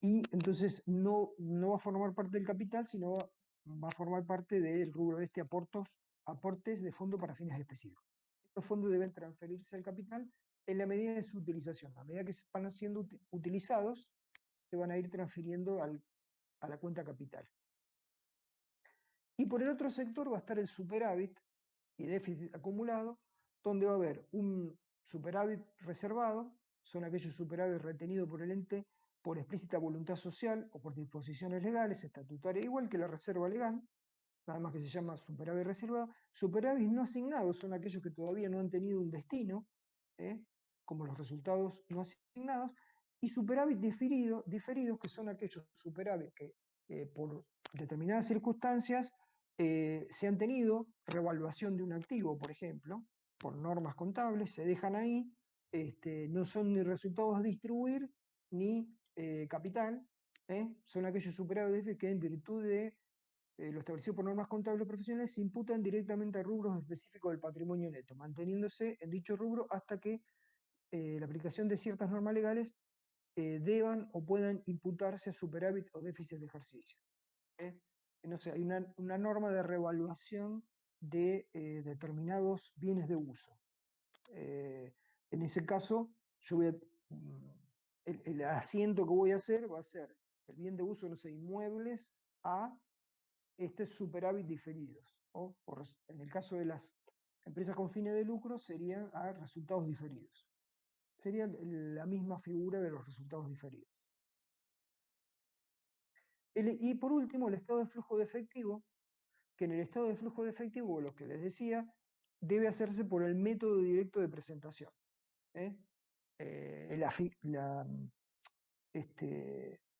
Y entonces no va a formar parte del capital, sino va a formar parte del rubro de aportes de fondo para fines específicos. Estos fondos deben transferirse al capital en la medida de su utilización. A medida que van siendo utilizados, se van a ir transfiriendo a la cuenta capital. Y por el otro sector va a estar el superávit y déficit acumulado, donde va a haber un superávit reservado, son aquellos superávit retenidos por el ente por explícita voluntad social o por disposiciones legales, estatutarias, igual que la reserva legal, nada más que se llama superávit reservado. Superávit no asignados son aquellos que todavía no han tenido un destino, como los resultados no asignados, y superávit diferidos, que son aquellos superávit que por determinadas circunstancias se han tenido revaluación de un activo, por ejemplo, por normas contables, se dejan ahí, no son ni resultados a distribuir ni capital, son aquellos superávit que en virtud de lo establecido por normas contables profesionales se imputan directamente a rubros específicos del patrimonio neto, manteniéndose en dicho rubro hasta que la aplicación de ciertas normas legales deban o puedan imputarse a superávit o déficit de ejercicio. No sé, hay una norma de revaluación de determinados bienes de uso. En ese caso, yo voy el asiento que voy a hacer va a ser el bien de uso, no sé, inmuebles a superávit diferidos. O en el caso de las empresas con fines de lucro, serían a resultados diferidos. Sería la misma figura de los resultados diferidos. Y por último, el estado de flujo de efectivo, que en el estado de flujo de efectivo, lo que les decía, debe hacerse por el método directo de presentación.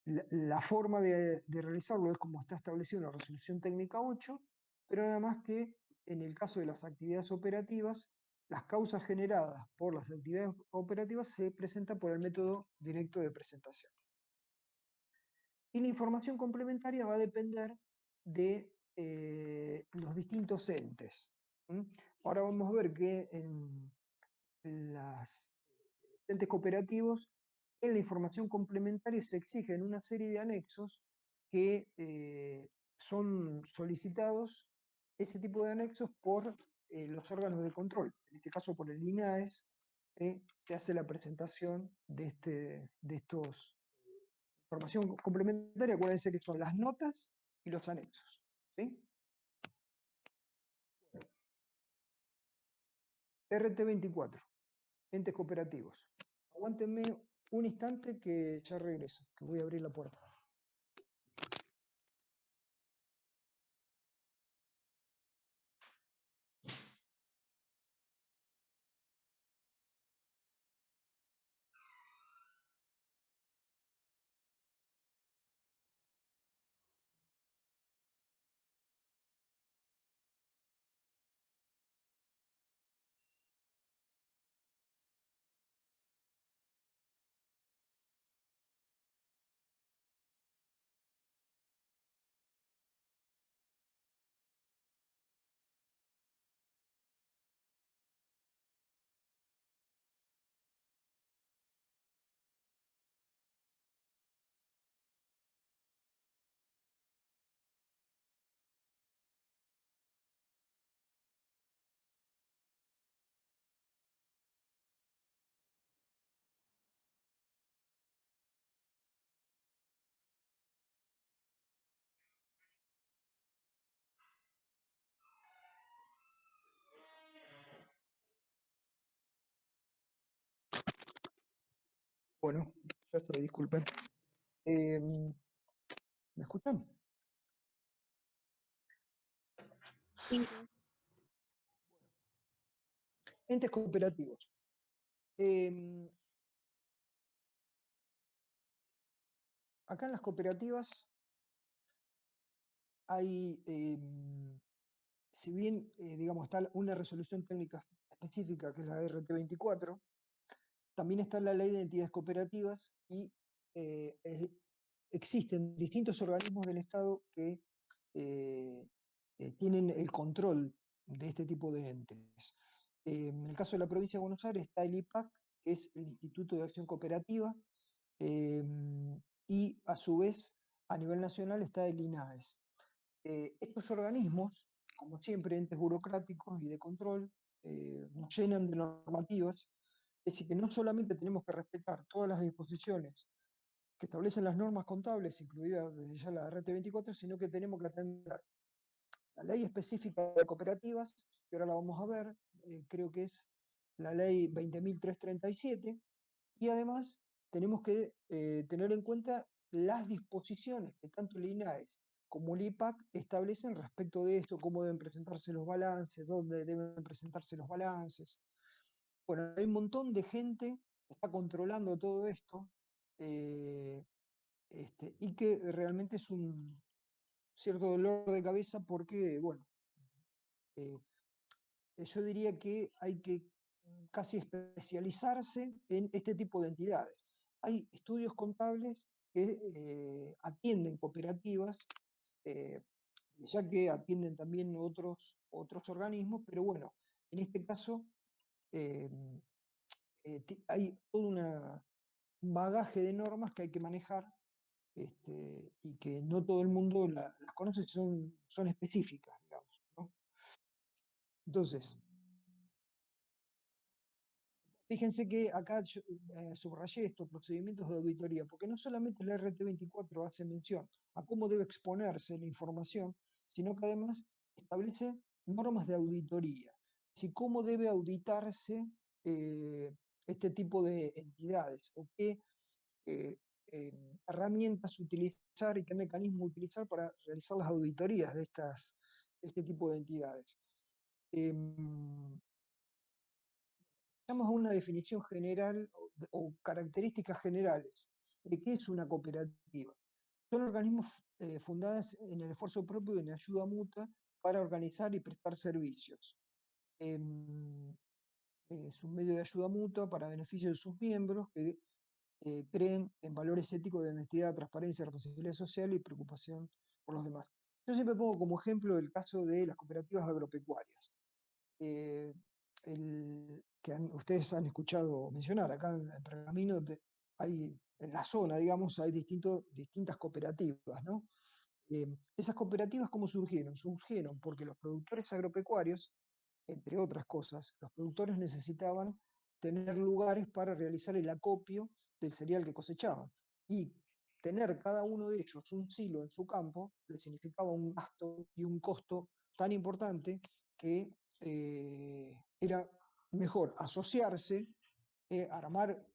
La forma de realizarlo es como está establecido en la resolución técnica 8, pero nada más que en el caso de las actividades operativas, las causas generadas por las actividades operativas se presentan por el método directo de presentación. Y la información complementaria va a depender de los distintos entes. Ahora vamos a ver que en los entes cooperativos, en la información complementaria se exigen una serie de anexos que son solicitados, ese tipo de anexos, por los órganos de control. En este caso por el INAES, se hace la presentación de estos información complementaria. Acuérdense que son las notas y los anexos. ¿Sí? RT24, entes cooperativos. Aguántenme un instante que ya regreso, que voy a abrir la puerta. Bueno, ya estoy, disculpen. ¿Me escuchan? Sí, Entes cooperativos. Acá en las cooperativas hay, si bien, digamos, está una resolución técnica específica, que es la RT24, también está la ley de entidades cooperativas y existen distintos organismos del Estado que tienen el control de este tipo de entes. En el caso de la provincia de Buenos Aires está el IPAC, que es el Instituto de Acción Cooperativa, y a su vez a nivel nacional está el INAES. Estos organismos, como siempre, entes burocráticos y de control, nos llenan de normativas, es decir, que no solamente tenemos que respetar todas las disposiciones que establecen las normas contables, incluida desde ya la RT24, sino que tenemos que atender la ley específica de cooperativas, que ahora la vamos a ver, creo que es la ley 20.337, y además tenemos que tener en cuenta las disposiciones que tanto el INAES como el IPAC establecen respecto de esto, cómo deben presentarse los balances, dónde deben presentarse los balances. Bueno, hay un montón de gente que está controlando todo esto, y que realmente es un cierto dolor de cabeza porque, bueno, eh, yo diría que hay que casi especializarse en este tipo de entidades. Hay estudios contables que atienden cooperativas, eh, ya que atienden también otros organismos, pero bueno, en este caso eh, hay todo un bagaje de normas que hay que manejar, y que no todo el mundo las conoce, son específicas, digamos, ¿no? Entonces, fíjense que acá yo, subrayé estos procedimientos de auditoría, porque no solamente la RT24 hace mención a cómo debe exponerse la información, sino que además establece normas de auditoría, si cómo debe auditarse este tipo de entidades, o qué eh, eh, herramientas utilizar y qué mecanismos utilizar para realizar las auditorías de este tipo de entidades. Vamos a una definición general o características generales de qué es una cooperativa. Son organismos fundados en el esfuerzo propio y en ayuda mutua para organizar y prestar servicios. Es un medio de ayuda mutua para beneficio de sus miembros que creen en valores éticos de honestidad, transparencia, responsabilidad social y preocupación por los demás. Yo siempre pongo como ejemplo el caso de las cooperativas agropecuarias. eh, que ustedes han escuchado mencionar, acá en Pergamino hay, en la zona, digamos, hay distintas cooperativas, ¿no? Esas cooperativas, ¿cómo surgieron? Surgieron porque los productores agropecuarios, entre otras cosas, los productores necesitaban tener lugares para realizar el acopio del cereal que cosechaban. Y tener cada uno de ellos un silo en su campo les significaba un gasto y un costo tan importante que era mejor asociarse, armar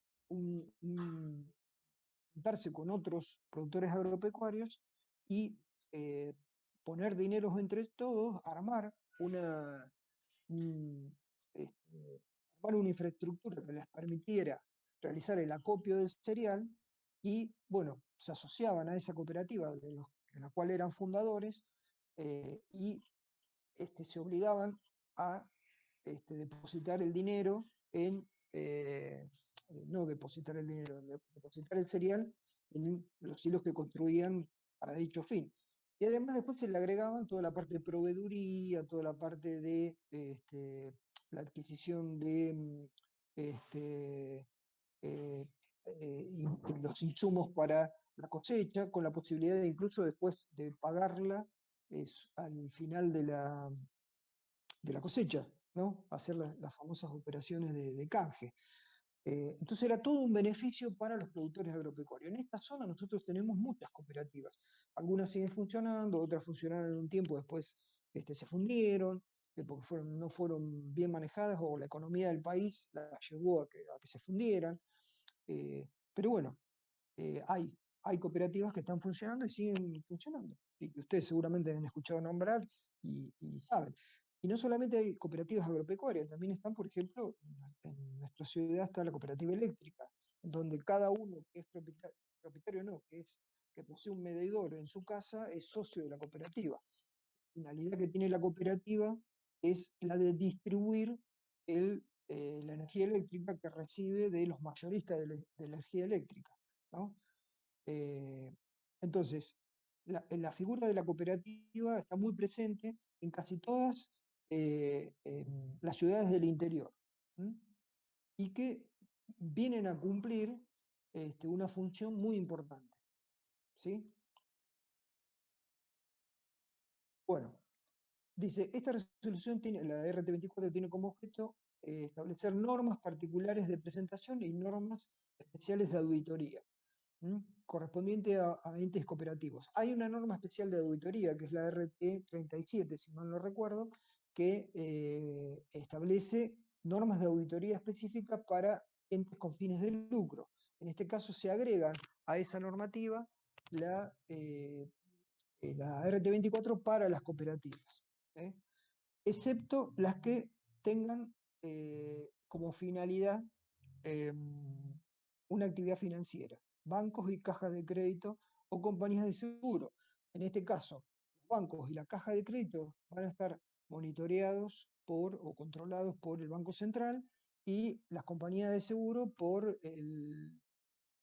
juntarse con otros productores agropecuarios y eh, poner dineros entre todos, un- este, armar una infraestructura que les permitiera realizar el acopio del cereal y, bueno, se asociaban a esa cooperativa de la cual eran fundadores, y se obligaban a depositar el dinero no depositar el dinero, depositar el cereal en los hilos que construían para dicho fin. Y además después se le agregaban toda la parte de proveeduría, toda la parte de la adquisición de este, y los insumos para la cosecha, con la posibilidad de incluso después de pagarla al final de la cosecha, ¿no? Hacer las famosas operaciones de canje. Entonces era todo un beneficio para los productores agropecuarios. En esta zona nosotros tenemos muchas cooperativas. Algunas siguen funcionando, otras funcionaron en un tiempo, después se fundieron, porque no fueron bien manejadas o la economía del país las llevó a que se fundieran. Pero bueno, hay cooperativas que están funcionando y siguen funcionando, y que ustedes seguramente han escuchado nombrar y saben. Y no solamente hay cooperativas agropecuarias, también están, por ejemplo, en nuestra ciudad está la cooperativa eléctrica, en donde cada uno que es propietario no, que posee un medidor en su casa, es socio de la cooperativa. La finalidad que tiene la cooperativa es la de distribuir la energía eléctrica que recibe de los mayoristas de energía eléctrica, ¿no? Eh, entonces, la figura de la cooperativa está muy presente en casi todas las ciudades del interior, ¿m? Y que vienen a cumplir una función muy importante, ¿sí? Bueno, dice, esta resolución tiene, la RT24 tiene como objeto establecer normas particulares de presentación y normas especiales de auditoría, correspondiente a entes cooperativos. Hay una norma especial de auditoría, que es la RT37, si mal no recuerdo, que establece normas de auditoría específicas para entes con fines de lucro. En este caso se agrega a esa normativa la RT24 para las cooperativas, ¿eh? Excepto las que tengan como finalidad una actividad financiera, bancos y cajas de crédito o compañías de seguro. En este caso, los bancos y la caja de crédito van a estar monitoreados o controlados por el Banco Central, y las compañías de seguro por no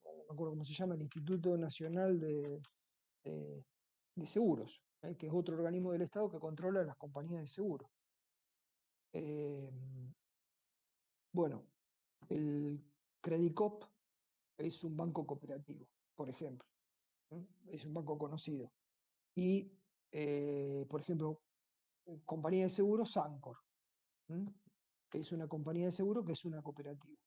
me acuerdo cómo se llama, el Instituto Nacional de- de Seguros, que es otro organismo del Estado que controla las compañías de seguro. Bueno, el Credicop es un banco cooperativo, por ejemplo, es un banco conocido. Y, por ejemplo, compañía de seguros, Sancor, que es una compañía de seguro que es una cooperativa.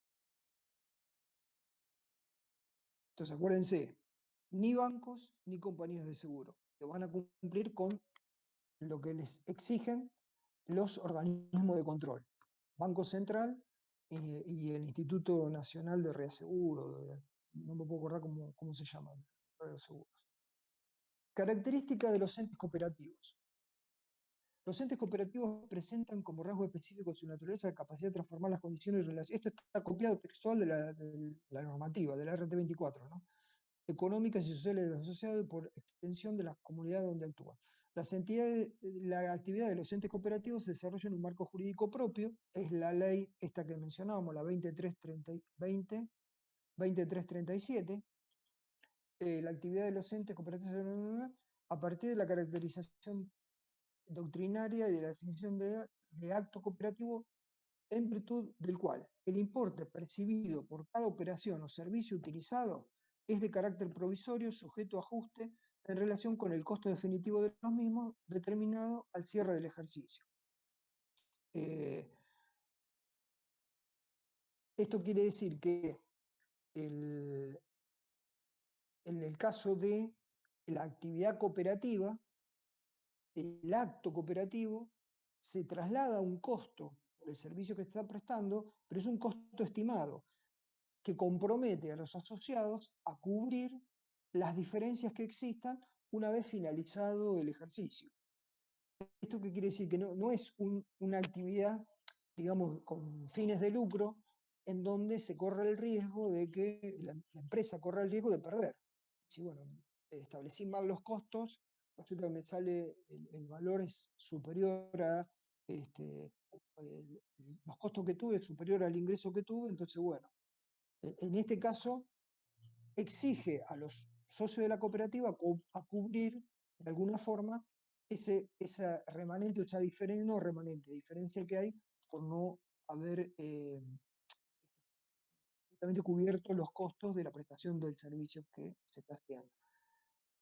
Entonces, acuérdense, ni bancos ni compañías de seguro, que van a cumplir con lo que les exigen los organismos de control, Banco Central y el Instituto Nacional de Reaseguro, no me puedo acordar cómo se llama, Reaseguros. Características de los entes cooperativos. Los entes cooperativos presentan como rasgo específico de su naturaleza la capacidad de transformar las condiciones y relaciones. Esto está copiado textual de la normativa, de la RT24, ¿no? Económicas y sociales de los asociados y por extensión de las comunidades donde actúan. La actividad de los entes cooperativos se desarrolla en un marco jurídico propio, es la ley esta que mencionábamos, la 2337. La actividad de los entes cooperativos a partir de la caracterización doctrinaria y de la definición de acto cooperativo, en virtud del cual el importe percibido por cada operación o servicio utilizado es de carácter provisorio, sujeto a ajuste en relación con el costo definitivo de los mismos, determinado al cierre del ejercicio. Esto quiere decir que en el caso de la actividad cooperativa, el acto cooperativo se traslada a un costo por el servicio que está prestando, pero es un costo estimado que compromete a los asociados a cubrir las diferencias que existan una vez finalizado el ejercicio. ¿Esto qué quiere decir? Que no es una actividad, digamos, con fines de lucro, en donde se corre el riesgo de que la empresa corra el riesgo de perder. Si, bueno, establecí mal los costos, resulta que me sale, el valor es superior a, los costos que tuve, es superior al ingreso que tuve, entonces, bueno, en este caso, exige a los socios de la cooperativa a cubrir de alguna forma esa remanente, o esa diferencia, no remanente, diferencia que hay por no haber justamente cubierto los costos de la prestación del servicio que se está haciendo.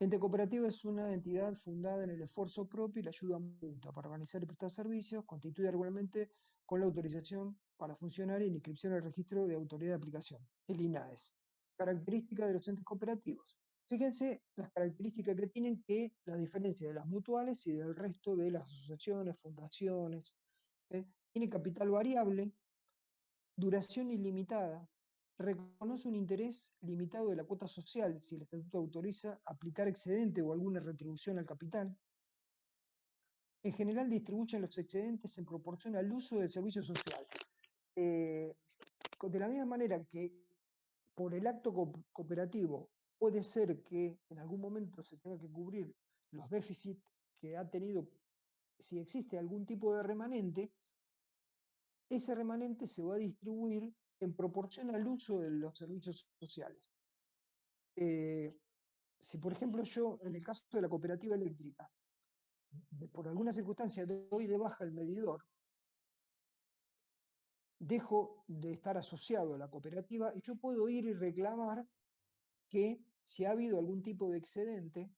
Ente cooperativo es una entidad fundada en el esfuerzo propio y la ayuda mutua para organizar y prestar servicios, constituida regularmente con la autorización para funcionar y la inscripción al registro de autoridad de aplicación, el INAES. Características de los entes cooperativos. Fíjense las características que tienen, que la diferencia de las mutuales y del resto de las asociaciones, fundaciones. Tiene capital variable, duración ilimitada, reconoce un interés limitado de la cuota social si el estatuto autoriza aplicar excedente o alguna retribución al capital. En general distribuyen los excedentes en proporción al uso del servicio social. De la misma manera que por el acto cooperativo puede ser que en algún momento se tenga que cubrir los déficits que ha tenido, si existe algún tipo de remanente, ese remanente se va a distribuir en proporción al uso de los servicios sociales. Si por ejemplo yo, en el caso de la cooperativa eléctrica, por alguna circunstancia doy de baja el medidor, dejo de estar asociado a la cooperativa y yo puedo ir y reclamar que si ha habido algún tipo de excedente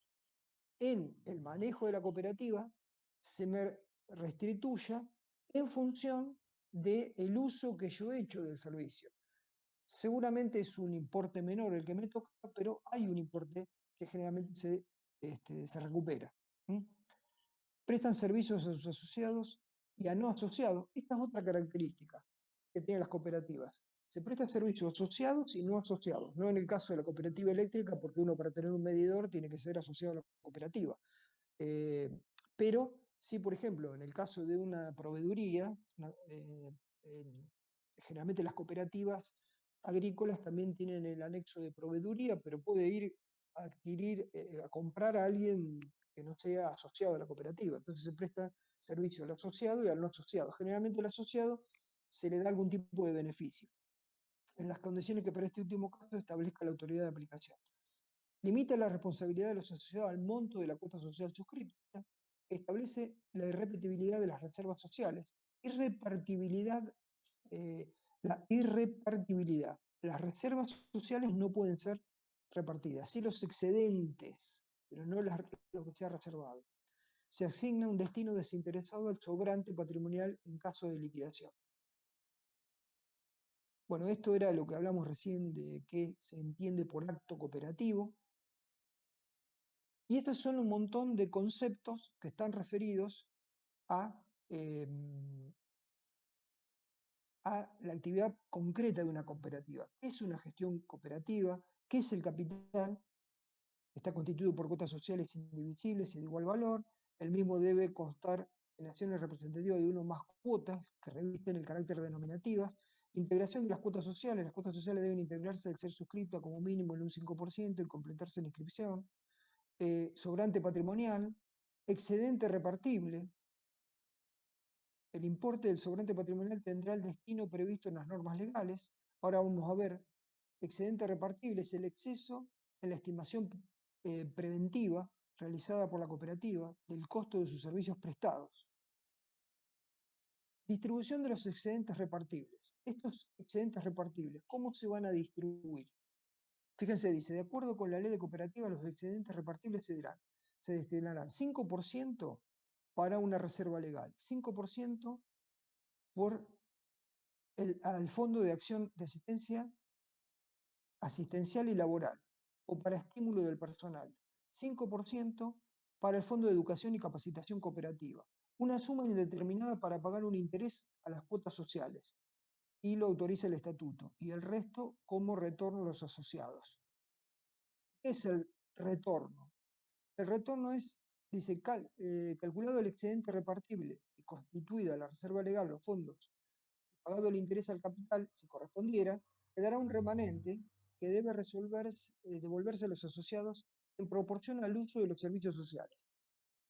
en el manejo de la cooperativa, se me restituya en función del uso que yo he hecho del servicio. Seguramente es un importe menor el que me toca, pero hay un importe que generalmente se recupera. Prestan servicios a sus asociados y a no asociados. Esta es otra característica que tienen las cooperativas. Se prestan servicios asociados y no asociados. No en el caso de la cooperativa eléctrica, porque uno para tener un medidor tiene que ser asociado a la cooperativa. Pero sí, por ejemplo, en el caso de una proveeduría, generalmente las cooperativas agrícolas también tienen el anexo de proveeduría, pero puede ir a adquirir, a comprar a alguien que no sea asociado a la cooperativa. Entonces se presta servicio al asociado y al no asociado. Generalmente al asociado se le da algún tipo de beneficio, en las condiciones que para este último caso establezca la autoridad de aplicación. Limita la responsabilidad de los asociados al monto de la cuota social suscrita, establece la irrepetibilidad de las reservas sociales, la irrepartibilidad. Las reservas sociales no pueden ser repartidas, sí los excedentes, pero no lo que se ha reservado. Se asigna un destino desinteresado al sobrante patrimonial en caso de liquidación. Bueno, esto era lo que hablamos recién de qué se entiende por acto cooperativo. Y estos son un montón de conceptos que están referidos a la actividad concreta de una cooperativa. ¿Qué es una gestión cooperativa? ¿Qué es el capital? Está constituido por cuotas sociales indivisibles y de igual valor. El mismo debe constar en acciones representativas de uno o más cuotas que revisten el carácter denominativas. Integración de las cuotas sociales. Las cuotas sociales deben integrarse al ser suscritas como mínimo en un 5% y completarse la inscripción. Sobrante patrimonial. Excedente repartible. El importe del sobrante patrimonial tendrá el destino previsto en las normas legales. Ahora vamos a ver, excedente repartible es el exceso en la estimación preventiva realizada por la cooperativa del costo de sus servicios prestados. Distribución de los excedentes repartibles. Estos excedentes repartibles, ¿cómo se van a distribuir? Fíjense, dice, de acuerdo con la ley de cooperativa, los excedentes repartibles se destinarán 5% para una reserva legal, 5% al Fondo de Acción de Asistencial y Laboral, o para estímulo del personal, 5% para el Fondo de Educación y Capacitación Cooperativa, una suma indeterminada para pagar un interés a las cuotas sociales, y lo autoriza el estatuto, y el resto como retorno a los asociados. ¿Qué es el retorno? El retorno es, dice, calculado el excedente repartible y constituida la reserva legal, los fondos, pagado el interés al capital, si correspondiera, quedará un remanente que debe devolverse a los asociados en proporción al uso de los servicios sociales.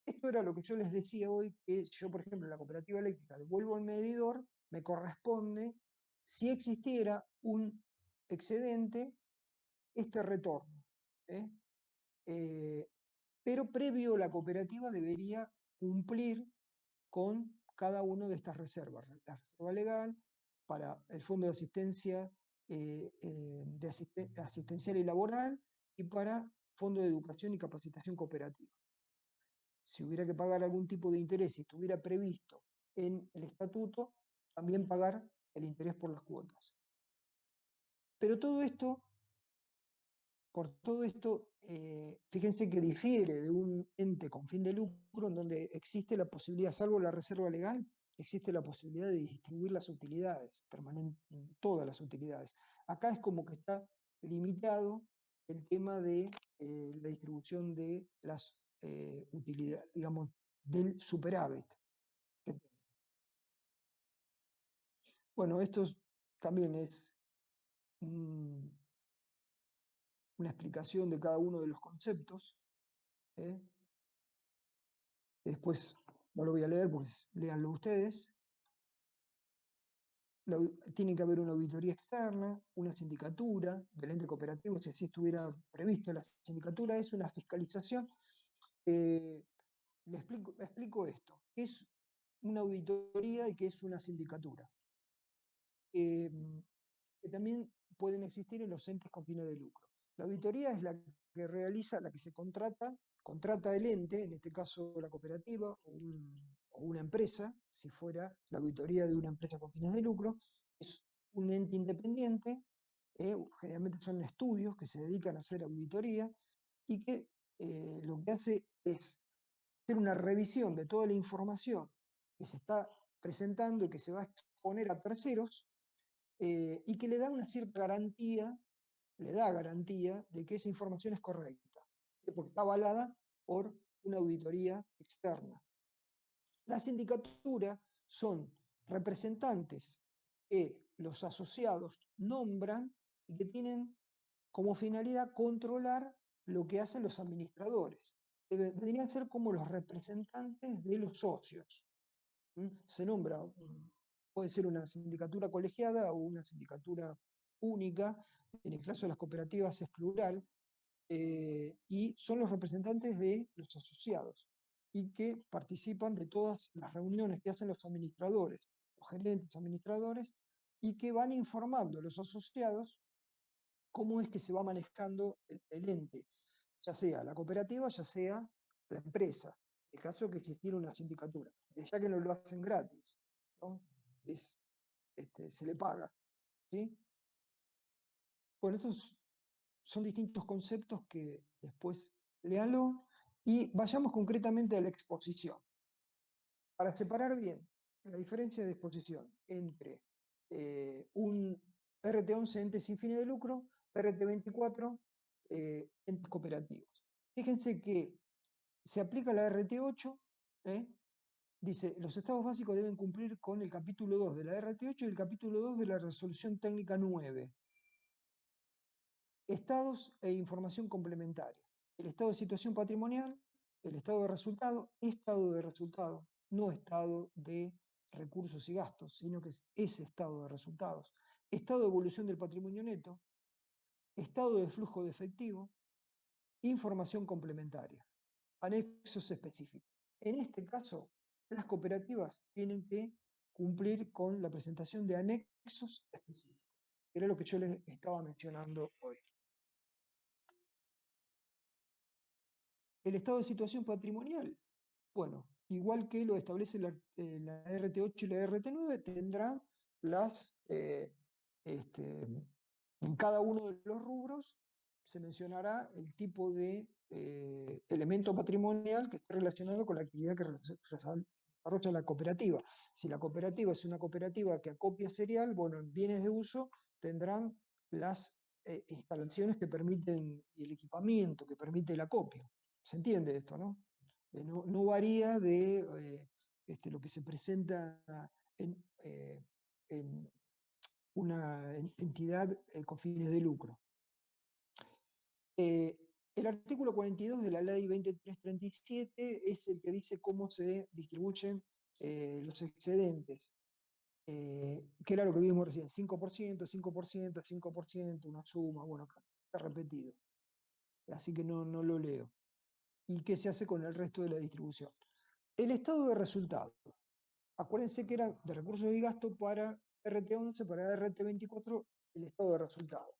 Esto era lo que yo les decía hoy, que yo, por ejemplo, en la cooperativa eléctrica devuelvo el medidor, me corresponde, si existiera un excedente, este retorno. Pero previo la cooperativa debería cumplir con cada una de estas reservas. La reserva legal para el Fondo de Asistencia Asistencial y Laboral y para Fondo de Educación y Capacitación Cooperativa. Si hubiera que pagar algún tipo de interés y estuviera previsto en el estatuto, también pagar el interés por las cuotas. Pero todo esto, fíjense que difiere de un ente con fin de lucro en donde existe la posibilidad, salvo la reserva legal, existe la posibilidad de distribuir las utilidades, todas las utilidades. Acá es como que está limitado el tema de la distribución de las utilidades, digamos, del superávit. Bueno, esto también es una explicación de cada uno de los conceptos. Después no lo voy a leer, pues léanlo ustedes. Tiene que haber una auditoría externa, una sindicatura del ente cooperativo, si así estuviera previsto. La sindicatura es una fiscalización. Le explico esto. ¿Qué es una auditoría y qué es una sindicatura? Que también pueden existir en los entes con fines de lucro. La auditoría es la que realiza, la que se contrata el ente, en este caso la cooperativa o una empresa, si fuera la auditoría de una empresa con fines de lucro, es un ente independiente, generalmente son estudios que se dedican a hacer auditoría y que lo que hace es hacer una revisión de toda la información que se está presentando y que se va a exponer a terceros, y que le da una cierta garantía, le da garantía de que esa información es correcta, porque está avalada por una auditoría externa. La sindicatura son representantes que los asociados nombran y que tienen como finalidad controlar lo que hacen los administradores. Deberían ser como los representantes de los socios. Se nombra, puede ser una sindicatura colegiada o una sindicatura única, en el caso de las cooperativas es plural, y son los representantes de los asociados y que participan de todas las reuniones que hacen los administradores, los gerentes administradores, y que van informando a los asociados cómo es que se va manejando el ente, ya sea la cooperativa, ya sea la empresa, en el caso que existiera una sindicatura, ya que no lo hacen gratis, ¿no? Se le paga, ¿sí? Bueno, estos son distintos conceptos que después léanlo y vayamos concretamente a la exposición. Para separar bien la diferencia de exposición entre un RT11 ente sin fines de lucro, RT24 entes cooperativos. Fíjense que se aplica la RT8, dice, los estados básicos deben cumplir con el capítulo 2 de la RT8 y el capítulo 2 de la resolución técnica 9. Estados e información complementaria. El estado de situación patrimonial, el estado de resultado, no estado de recursos y gastos, sino que es ese estado de resultados. Estado de evolución del patrimonio neto, estado de flujo de efectivo, información complementaria, anexos específicos. En este caso, las cooperativas tienen que cumplir con la presentación de anexos específicos, que era lo que yo les estaba mencionando hoy. El estado de situación patrimonial, bueno, igual que lo establece la RT8 y la RT9, tendrán en cada uno de los rubros se mencionará el tipo de elemento patrimonial que esté relacionado con la actividad que desarrolla la cooperativa. Si la cooperativa es una cooperativa que acopia cereal, bueno, en bienes de uso tendrán las instalaciones que permiten y el equipamiento que permite el acopio. ¿Se entiende esto, no? No varía de lo que se presenta en una entidad con fines de lucro. El artículo 42 de la ley 2337 es el que dice cómo se distribuyen los excedentes, que era lo que vimos recién, 5%, 5%, 5%, una suma, bueno, acá está repetido. Así que no lo leo. ¿Y qué se hace con el resto de la distribución? El estado de resultado. Acuérdense que era de recursos y gastos para RT11, para RT24, el estado de resultado.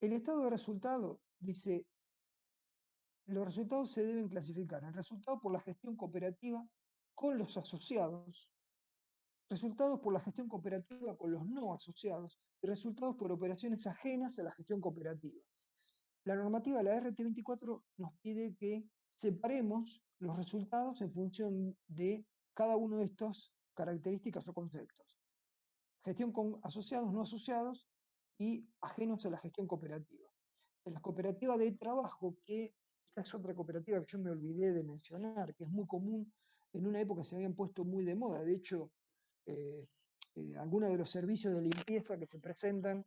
El estado de resultado dice, los resultados se deben clasificar en resultados por la gestión cooperativa con los asociados, resultados por la gestión cooperativa con los no asociados y resultados por operaciones ajenas a la gestión cooperativa. La normativa de la RT24 nos pide que separemos los resultados en función de cada uno de estos características o conceptos. Gestión con asociados, no asociados y ajenos a la gestión cooperativa. En las cooperativas de trabajo, que esta es otra cooperativa que yo me olvidé de mencionar, que es muy común, en una época se habían puesto muy de moda. De hecho, algunos de los servicios de limpieza que se prestan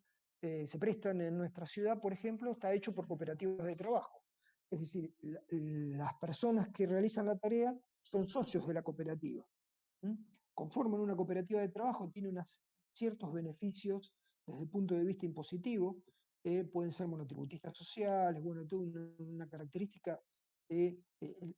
en nuestra ciudad, por ejemplo, está hecho por cooperativas de trabajo. Es decir, las personas que realizan la tarea son socios de la cooperativa. Conforman una cooperativa de trabajo, tiene ciertos beneficios desde el punto de vista impositivo, pueden ser monotributistas sociales, bueno, toda una característica. Y en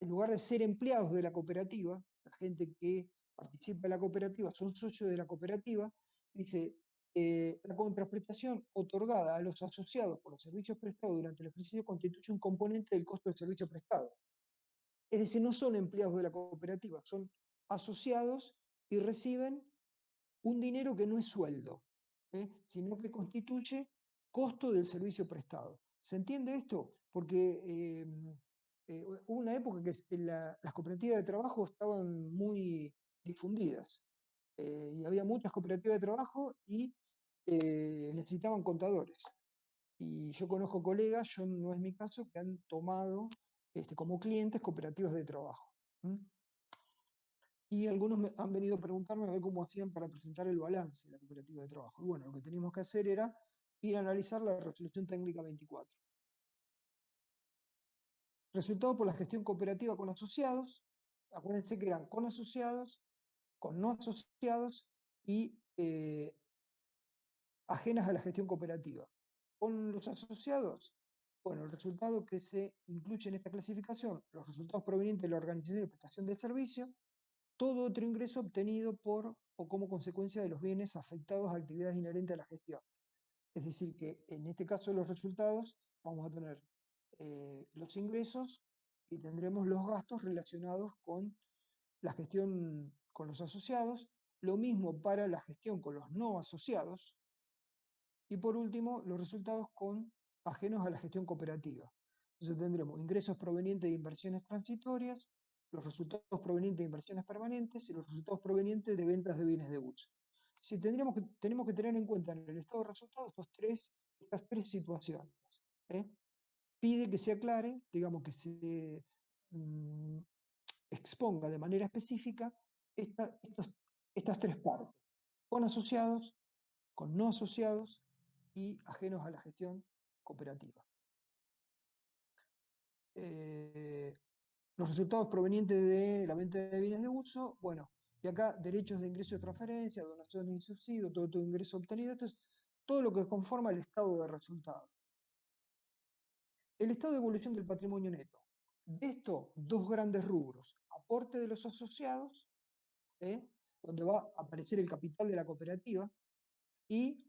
lugar de ser empleados de la cooperativa, la gente que participa en la cooperativa son socios de la cooperativa, dice, la contraprestación otorgada a los asociados por los servicios prestados durante el ejercicio constituye un componente del costo del servicio prestado. Es decir, no son empleados de la cooperativa, son asociados y reciben un dinero que no es sueldo, sino que constituye costo del servicio prestado. ¿Se entiende esto? Porque hubo una época que las cooperativas de trabajo estaban muy difundidas y había muchas cooperativas de trabajo y necesitaban contadores. Y yo conozco colegas, yo no es mi caso, que han tomado como clientes cooperativas de trabajo. Y algunos han venido a preguntarme a ver cómo hacían para presentar el balance de la cooperativa de trabajo. Y bueno, lo que teníamos que hacer era ir a analizar la resolución técnica 24. Resultado por la gestión cooperativa con asociados. Acuérdense que eran con asociados, con no asociados y ajenas a la gestión cooperativa. Con los asociados, bueno, el resultado que se incluye en esta clasificación, los resultados provenientes de la organización y prestación del servicio, todo otro ingreso obtenido por o como consecuencia de los bienes afectados a actividades inherentes a la gestión. Es decir, que en este caso los resultados vamos a tener los ingresos y tendremos los gastos relacionados con la gestión con los asociados, lo mismo para la gestión con los no asociados, y por último, los resultados ajenos a la gestión cooperativa. Entonces tendremos ingresos provenientes de inversiones transitorias, los resultados provenientes de inversiones permanentes y los resultados provenientes de ventas de bienes de uso. Si tenemos que tener en cuenta en el estado de resultados estas tres situaciones. Pide que se aclare, digamos que se exponga de manera específica estas tres partes, con asociados, con no asociados y ajenos a la gestión cooperativa. Los resultados provenientes de la venta de bienes de uso, bueno, y acá derechos de ingreso y transferencia, donaciones y subsidios, todo ingreso obtenido, esto es todo lo que conforma el estado de resultado. El estado de evolución del patrimonio neto. De esto, dos grandes rubros, aporte de los asociados, donde va a aparecer el capital de la cooperativa, y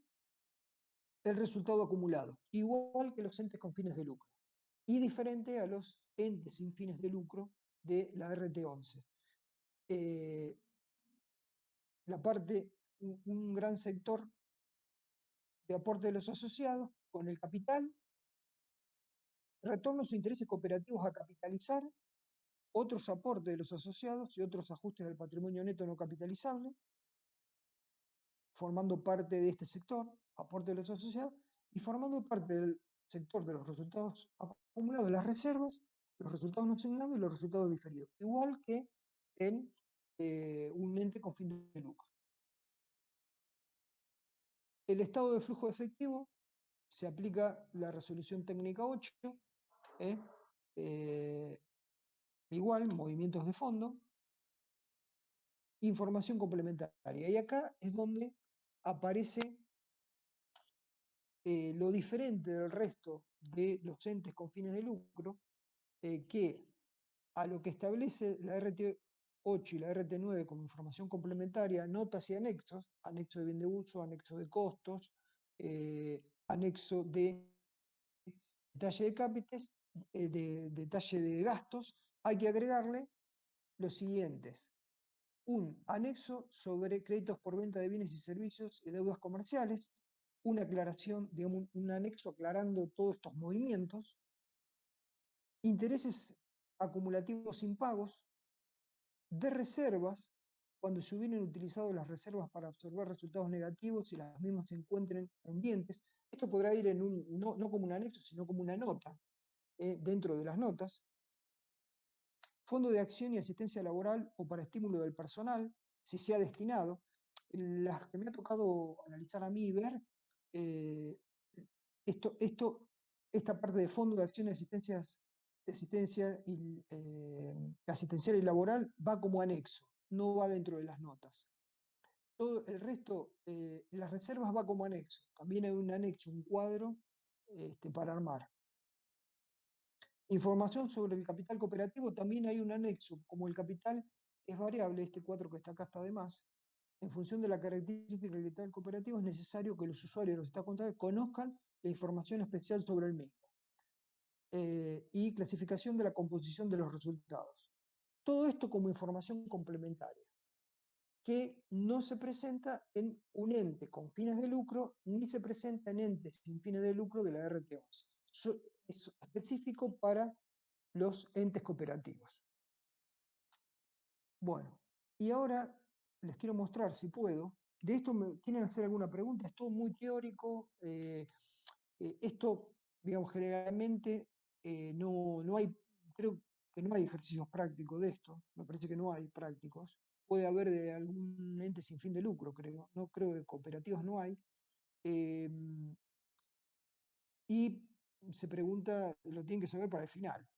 el resultado acumulado, igual que los entes con fines de lucro, y diferente a los entes sin fines de lucro de la RT11. Un gran sector de aporte de los asociados con el capital, retornos o intereses cooperativos a capitalizar, otros aportes de los asociados y otros ajustes del patrimonio neto no capitalizable, formando parte de este sector, aporte de los asociados, y formando parte del sector de los resultados acumulados, las reservas, los resultados no asignados y los resultados diferidos, igual que en un ente con fin de lucro. El estado de flujo efectivo, se aplica la resolución técnica 8, igual, movimientos de fondo, información complementaria. Y acá es donde aparece lo diferente del resto de los entes con fines de lucro, que a lo que establece la RT8 y la RT9 como información complementaria, notas y anexos, anexo de bien de uso, anexo de costos, anexo de detalle de cápites, de detalle de gastos, hay que agregarle los siguientes. Un anexo sobre créditos por venta de bienes y servicios y deudas comerciales, una aclaración, digamos, un anexo aclarando todos estos movimientos, intereses acumulativos impagos, de reservas, cuando se hubieran utilizado las reservas para absorber resultados negativos y las mismas se encuentren pendientes. Esto podrá ir en no como un anexo, sino como una nota, dentro de las notas. Fondo de acción y asistencia laboral o para estímulo del personal, si se ha destinado. Las que me ha tocado analizar a mí y ver, eh, esta parte de fondo de acción y asistencial y laboral va como anexo, no va dentro de las notas. Todo el resto, las reservas va como anexo. También hay un anexo, un cuadro para armar. Información sobre el capital cooperativo, también hay un anexo. Como el capital es variable, este 4 que está acá está de más, en función de la característica del capital cooperativo es necesario que los usuarios de los estados contables conozcan la información especial sobre el mismo. Y clasificación de la composición de los resultados. Todo esto como información complementaria, que no se presenta en un ente con fines de lucro, ni se presenta en entes sin fines de lucro de la RT11. Es específico para los entes cooperativos. Bueno, y ahora les quiero mostrar, si puedo, de esto ¿quieren hacer alguna pregunta? Es todo muy teórico. Esto, digamos, generalmente no hay, creo que no hay ejercicios prácticos de esto, me parece que no hay prácticos. Puede haber de algún ente sin fin de lucro, creo. No creo que de cooperativas no hay. Y se pregunta, lo tienen que saber para el final.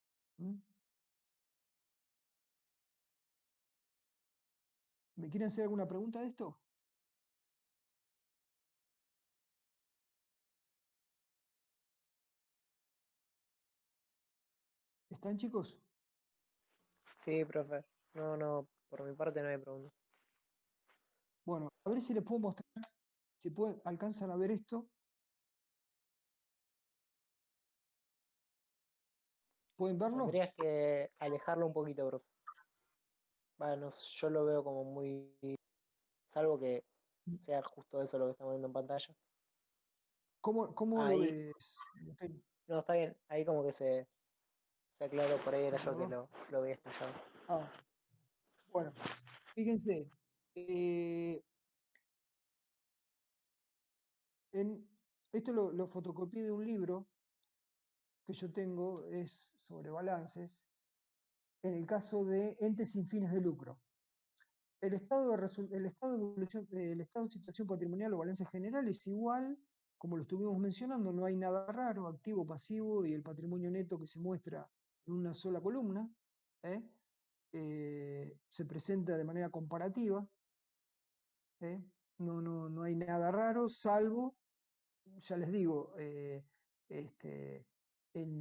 ¿Me quieren hacer alguna pregunta de esto? ¿Están, chicos? Sí, profe. No, por mi parte no hay preguntas. Bueno, a ver si les puedo mostrar, si alcanzan a ver esto. ¿Pueden verlo? Tendrías que alejarlo un poquito, profe. Bueno, yo lo veo como muy... Salvo que sea justo eso lo que estamos viendo en pantalla. ¿Cómo lo Ahí, ves? no, está bien. Ahí como que se aclaró, por ahí ¿Se era yo que aclaró? lo veía estallado. Ah, bueno, fíjense. Esto lo fotocopié de un libro que yo tengo, es sobre balances, en el caso de entes sin fines de lucro. El estado de evolución, el estado de situación patrimonial o balance general es igual, como lo estuvimos mencionando, no hay nada raro, activo, pasivo y el patrimonio neto que se muestra en una sola columna, se presenta de manera comparativa, no hay nada raro, salvo, ya les digo, en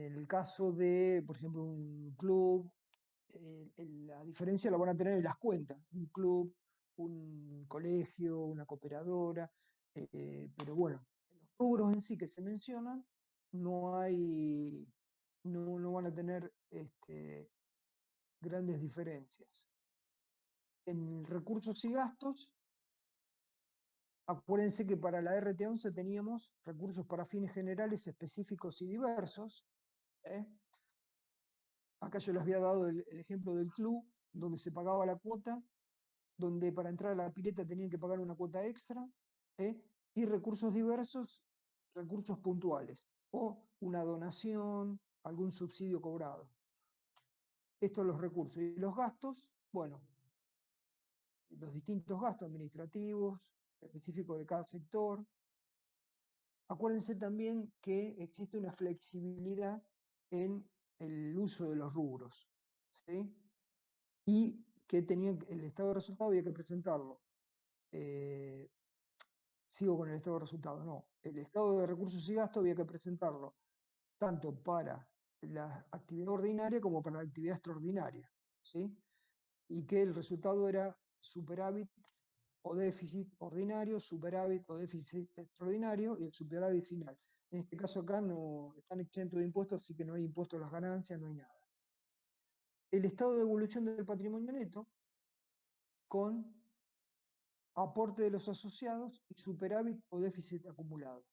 el caso de, por ejemplo, un club, la diferencia la van a tener en las cuentas, un club, un colegio, una cooperadora, pero bueno, en los rubros en sí que se mencionan, no van a tener grandes diferencias. En recursos y gastos, acuérdense que para la RT11 teníamos recursos para fines generales, específicos y diversos. Acá yo les había dado el ejemplo del club, donde se pagaba la cuota, donde para entrar a la pileta tenían que pagar una cuota extra, y recursos diversos, recursos puntuales, o una donación, algún subsidio cobrado. Estos los recursos. Y los gastos, bueno, los distintos gastos administrativos, específicos de cada sector. Acuérdense también que existe una flexibilidad en el uso de los rubros, ¿sí? Y que el estado de resultado había que presentarlo. Sigo con el estado de resultado, no. El estado de recursos y gastos había que presentarlo tanto para la actividad ordinaria como para la actividad extraordinaria, ¿sí? Y que el resultado era superávit o déficit ordinario, superávit o déficit extraordinario y el superávit final. En este caso acá no están exentos de impuestos, así que no hay impuesto a las ganancias, no hay nada. El estado de evolución del patrimonio neto con aporte de los asociados y superávit o déficit acumulado.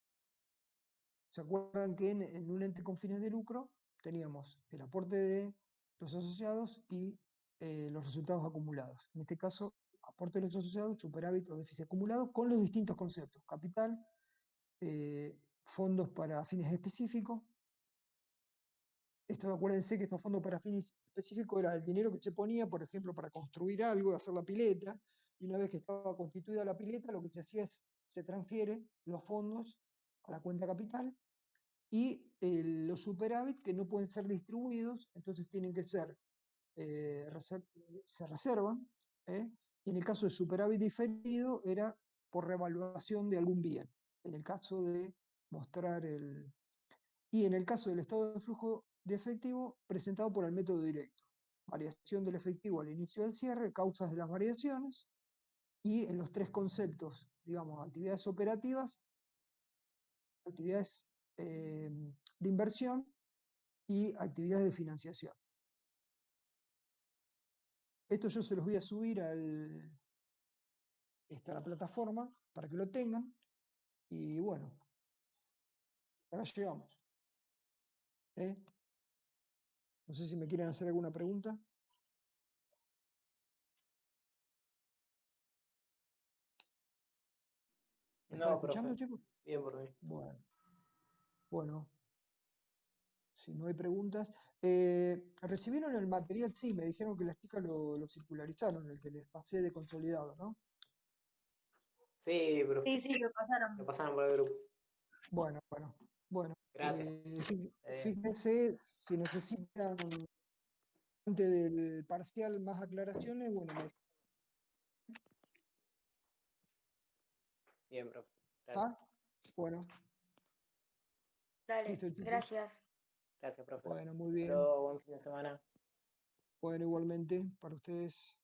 ¿Se acuerdan que en un ente con fines de lucro teníamos el aporte de los asociados y los resultados acumulados? En este caso, aportes de los asociados, superávit o déficit acumulado, con los distintos conceptos: capital, fondos para fines específicos. Esto, acuérdense que estos fondos para fines específicos era el dinero que se ponía, por ejemplo, para construir algo, hacer la pileta, y una vez que estaba constituida la pileta, lo que se hacía es, se transfiere los fondos a la cuenta capital, y los superávit que no pueden ser distribuidos, entonces tienen que ser, se reservan, ¿eh? Y en el caso de superávit diferido era por revaluación de algún bien, en el caso de mostrar el... Y en el caso del estado de flujo de efectivo, presentado por el método directo: variación del efectivo al inicio del cierre, causas de las variaciones, y en los tres conceptos, digamos, actividades operativas, actividades de inversión y actividades de financiación. Esto yo se los voy a subir a la plataforma para que lo tengan, y bueno, acá llegamos. ¿Eh? No sé si me quieren hacer alguna pregunta. ¿Me están No, escuchando, profe, chicos? bien por mí. Bueno, si no hay preguntas. ¿Recibieron el material? Sí, me dijeron que las chicas lo circularizaron, el que les pasé de consolidado, ¿no? Sí, profe, Sí, lo pasaron. lo pasaron por el grupo. Bueno. Gracias. Fíjense, si necesitan antes del parcial más aclaraciones, bueno, Bien, profe. Gracias. ¿está? Bueno, Dale, listo, chicos. gracias. Gracias, profe. Bueno, muy Hasta bien. luego, buen fin de semana. Bueno, igualmente, para ustedes.